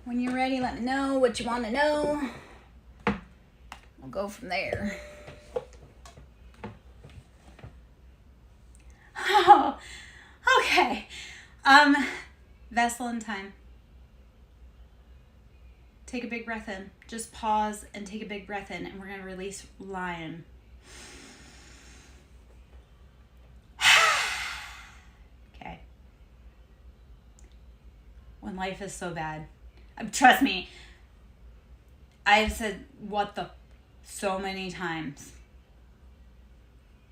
When you're ready, let me know what you want to know. We'll go from there. Oh, okay. Vessel in time. Take a big breath in. Just pause and take a big breath in, and we're going to release Lion. When life is so bad. Trust me, I've said what the so many times.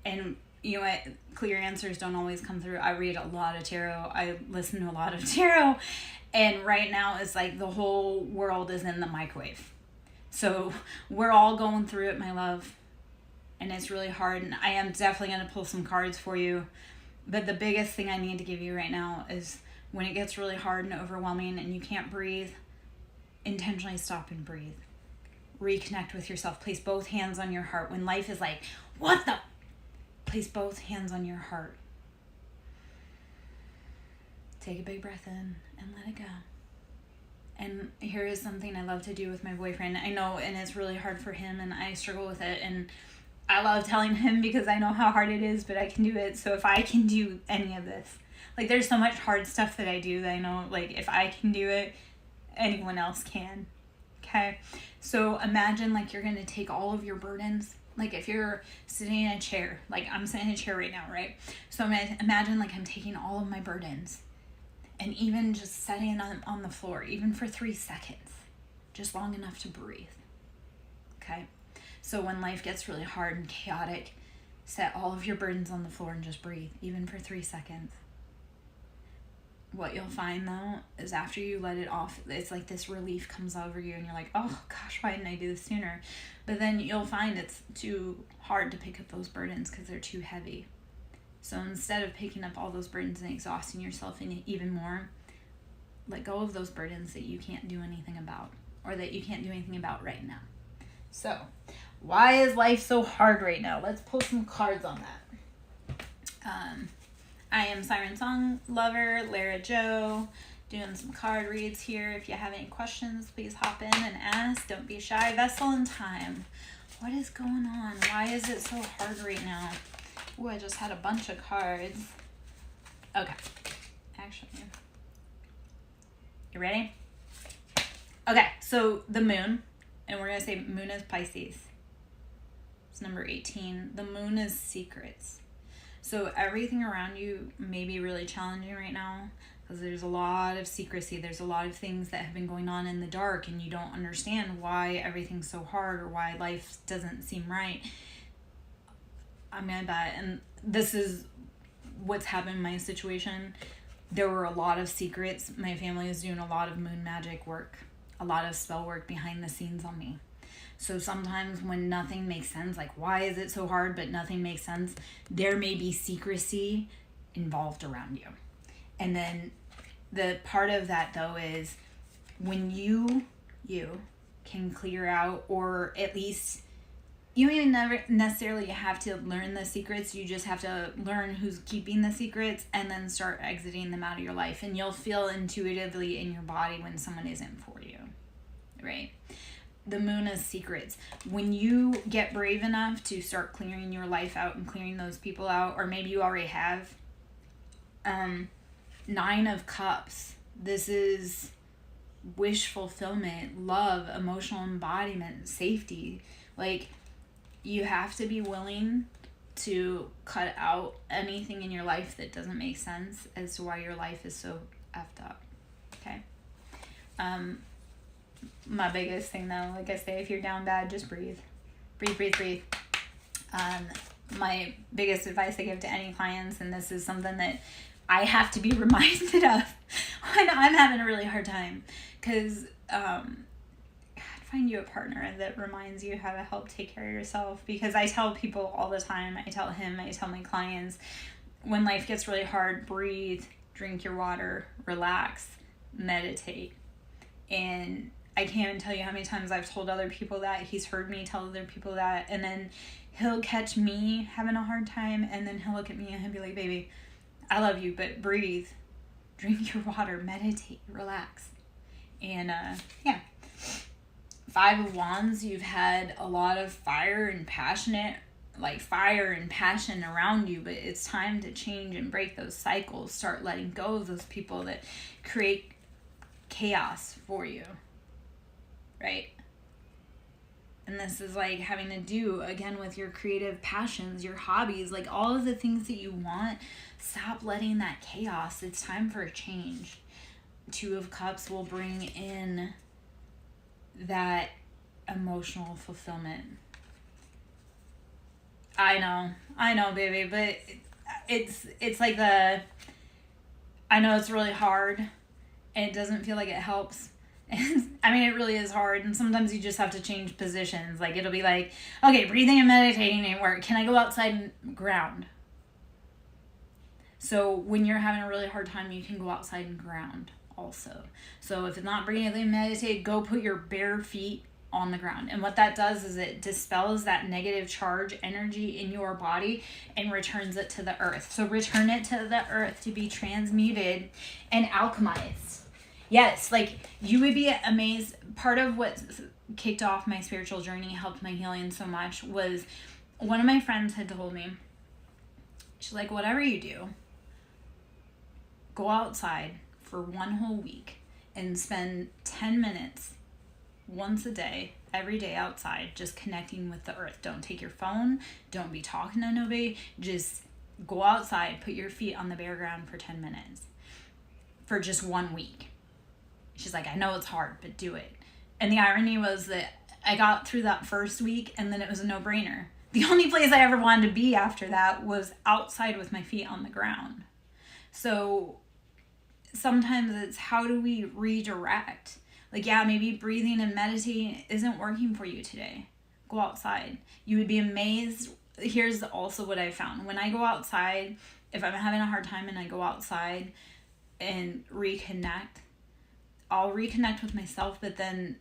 And you know what? Clear answers don't always come through. I read a lot of tarot. I listen to a lot of tarot. And right now it's like the whole world is in the microwave. So we're all going through it, my love. And it's really hard. And I am definitely going to pull some cards for you. But the biggest thing I need to give you right now is when it gets really hard and overwhelming and you can't breathe, intentionally stop and breathe. reconnect with yourself. Place both hands on your heart. When life is like, what the? Place both hands on your heart. Take a big breath in and let it go. And here is something I love to do with my boyfriend. I know, and it's really hard for him, and I struggle with it. And I love telling him because I know how hard it is, but I can do it. So if I can do any of this, like there's so much hard stuff that I do that I know, like if I can do it, anyone else can. Okay? So imagine like you're going to take all of your burdens. Like if you're sitting in a chair, like I'm sitting in a chair right now, right? So imagine like I'm taking all of my burdens and even just setting them on the floor, even for 3 seconds, just long enough to breathe. Okay? So when life gets really hard and chaotic, set all of your burdens on the floor and just breathe, even for 3 seconds. What you'll find though is after you let it off, it's like this relief comes over you and you're like, oh gosh, why didn't I do this sooner? But then you'll find it's too hard to pick up those burdens because they're too heavy. So instead of picking up all those burdens and exhausting yourself even more, let go of those burdens that you can't do anything about, or that you can't do anything about right now. So why is life so hard right now? Let's pull some cards on that. I am SirenSongLover, Lara Joe, doing some card reads here. If you have any questions, please hop in and ask. Don't be shy. Vessel in time. What is going on? Why is it so hard right now? Ooh, I just had a bunch of cards. Okay. Actually, you ready? Okay, so the moon, and we're going to say moon is Pisces. It's number 18. The moon is secrets. So everything around you may be really challenging right now because there's a lot of secrecy. There's a lot of things that have been going on in the dark and you don't understand why everything's so hard or why life doesn't seem right. I'm going to bet, and this is what's happened in my situation. There were a lot of secrets. My family was doing a lot of moon magic work, a lot of spell work behind the scenes on me. So sometimes when nothing makes sense, like why is it so hard, but nothing makes sense, there may be secrecy involved around you. And then the part of that though is when you can clear out, or at least you don't even never necessarily have to learn the secrets. You just have to learn who's keeping the secrets and then start exiting them out of your life. And you'll feel intuitively in your body when someone isn't for you, right? The moon is secrets. When you get brave enough to start clearing your life out and clearing those people out, or maybe you already have, 9 of Cups. This is wish fulfillment, love, emotional embodiment, safety. Like, you have to be willing to cut out anything in your life that doesn't make sense as to why your life is so effed up. Okay? My biggest thing though, like I say, if you're down bad, just breathe. Breathe. My biggest advice I give to any clients, and this is something that I have to be reminded of when I'm having a really hard time, because find you a partner that reminds you how to help take care of yourself. Because I tell people all the time, I tell my clients, when life gets really hard, breathe, drink your water, relax, meditate. And I can't even tell you how many times I've told other people that. He's heard me tell other people that. And then he'll catch me having a hard time, and then he'll look at me and he'll be like, baby, I love you, but breathe, drink your water, meditate, relax. And yeah. 5 of Wands, you've had a lot of fire and passion around you, but it's time to change and break those cycles. Start letting go of those people that create chaos for you, right? And this is like having to do again with your creative passions, your hobbies, like all of the things that you want. Stop letting that chaos. It's time for a change. 2 of Cups will bring in that emotional fulfillment. I know, baby, but it's like I know it's really hard and it doesn't feel like it helps. And I mean, it really is hard, and sometimes you just have to change positions. Like, it'll be like, okay, breathing and meditating ain't work. Can I go outside and ground? So when you're having a really hard time, you can go outside and ground also. So if it's not breathing and meditate, go put your bare feet on the ground. And what that does is it dispels that negative charge energy in your body and returns it to the earth. So return it to the earth to be transmuted and alchemized. Yes, like you would be amazed. Part of what kicked off my spiritual journey, helped my healing so much, was one of my friends had told me, she's like, whatever you do, go outside for one whole week and spend 10 minutes once a day, every day outside, just connecting with the earth. Don't take your phone. Don't be talking to nobody. Just go outside, put your feet on the bare ground for 10 minutes for just 1 week. She's like, I know it's hard, but do it. And the irony was that I got through that first week and then it was a no-brainer. The only place I ever wanted to be after that was outside with my feet on the ground. So sometimes it's, how do we redirect? Like, yeah, maybe breathing and meditating isn't working for you today. Go outside. You would be amazed. Here's also what I found. When I go outside, if I'm having a hard time and I go outside and reconnect, I'll reconnect with myself, but then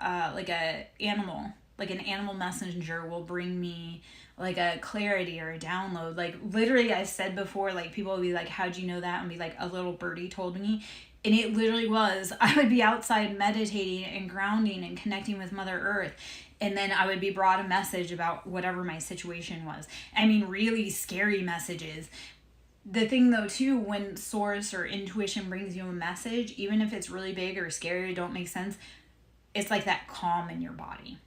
like an animal messenger will bring me like a clarity or a download. Like literally, I said before, like people will be like, how'd you know that? And be like, a little birdie told me. And it literally was, I would be outside meditating and grounding and connecting with Mother Earth. And then I would be brought a message about whatever my situation was. I mean, really scary messages. The thing though too, when source or intuition brings you a message, even if it's really big or scary or don't make sense, it's like that calm in your body.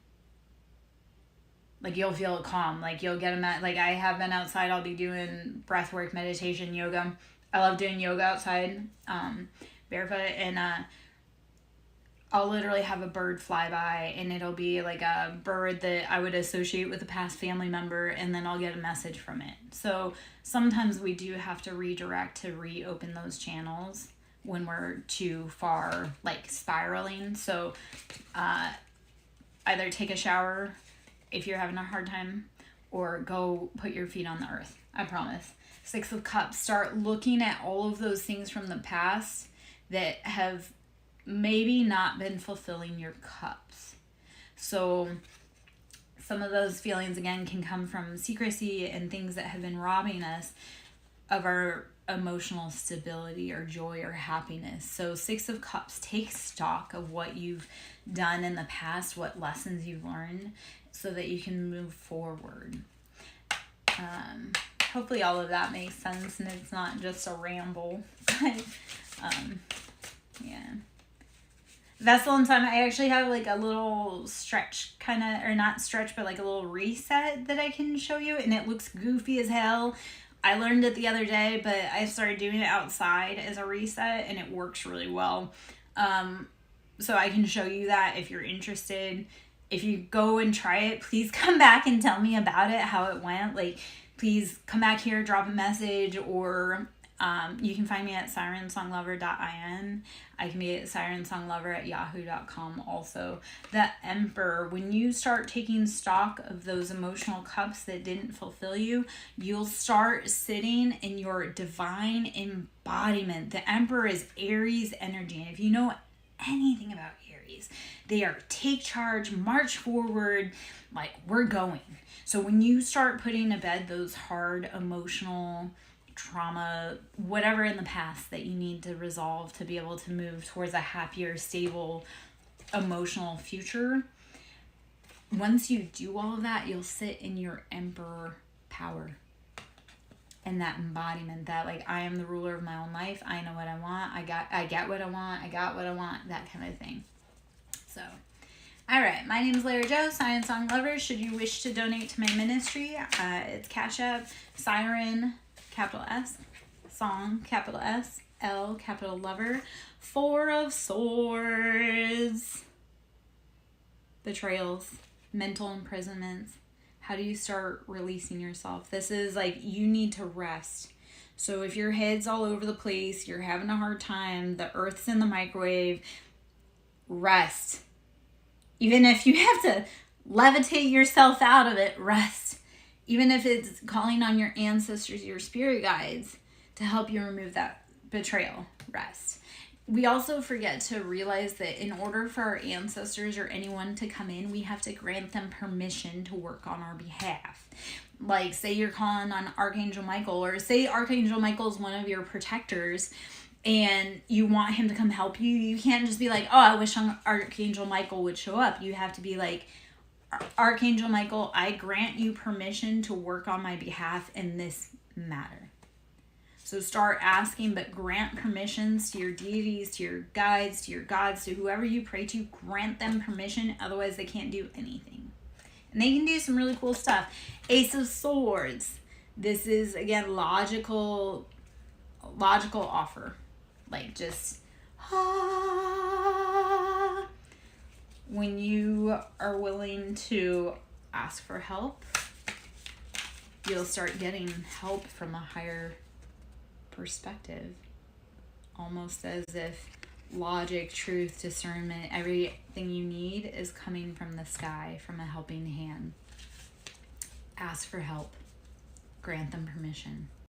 Like you'll feel calm, like you'll get like I have been outside, I'll be doing breath work, meditation, yoga. I love doing yoga outside, barefoot, and I'll literally have a bird fly by and it'll be like a bird that I would associate with a past family member, and then I'll get a message from it. So sometimes we do have to redirect to reopen those channels when we're too far, like spiraling. So either take a shower if you're having a hard time, or go put your feet on the earth. I promise. 6 of Cups, start looking at all of those things from the past that have maybe not been fulfilling your cups. So some of those feelings, again, can come from secrecy and things that have been robbing us of our emotional stability or joy or happiness. So 6 of Cups, take stock of what you've done in the past, what lessons you've learned, so that you can move forward. Hopefully all of that makes sense and it's not just a ramble. Yeah. Vessel and Sun, I actually have like a little stretch kind of, or not stretch, but like a little reset that I can show you, and it looks goofy as hell. I learned it the other day, but I started doing it outside as a reset and it works really well. So I can show you that if you're interested. If you go and try it, please come back and tell me about it, how it went. Like, please come back here, drop a message, or you can find me at SirenSongLover.in. I can be at SirenSongLover@yahoo.com also. The Emperor, when you start taking stock of those emotional cups that didn't fulfill you, you'll start sitting in your divine embodiment. The Emperor is Aries energy, and if you know anything about Aries, they are take charge, march forward, like we're going. So when you start putting to bed those hard emotional trauma, whatever in the past that you need to resolve to be able to move towards a happier, stable, emotional future, once you do all of that, you'll sit in your Emperor power and that embodiment, that like, I am the ruler of my own life. I know what I want. I get what I want. I got what I want, that kind of thing. So, all right, my name is Larry Jo, SirenSongLover. Should you wish to donate to my ministry, it's Cashapp, Siren, capital S, Song, capital S, L, capital Lover, 4 of Swords, betrayals, mental imprisonments. How do you start releasing yourself? This is like, you need to rest. So if your head's all over the place, you're having a hard time, the earth's in the microwave, rest. Even if you have to levitate yourself out of it, rest. Even if it's calling on your ancestors, your spirit guides to help you remove that betrayal, rest. we also forget to realize that in order for our ancestors or anyone to come in, we have to grant them permission to work on our behalf. Like, say you're calling on Archangel Michael, or say Archangel Michael is one of your protectors and you want him to come help you. You can't just be like, oh, I wish Archangel Michael would show up. You have to be like, Archangel Michael, I grant you permission to work on my behalf in this matter. So start asking, but grant permissions to your deities, to your guides, to your gods, to whoever you pray to. Grant them permission, otherwise they can't do anything. And they can do some really cool stuff. Ace of Swords. This is, again, logical offer. Like, just, when you are willing to ask for help, you'll start getting help from a higher perspective, almost as if logic, truth, discernment, everything you need is coming from the sky, from a helping hand. Ask for help. Grant them permission.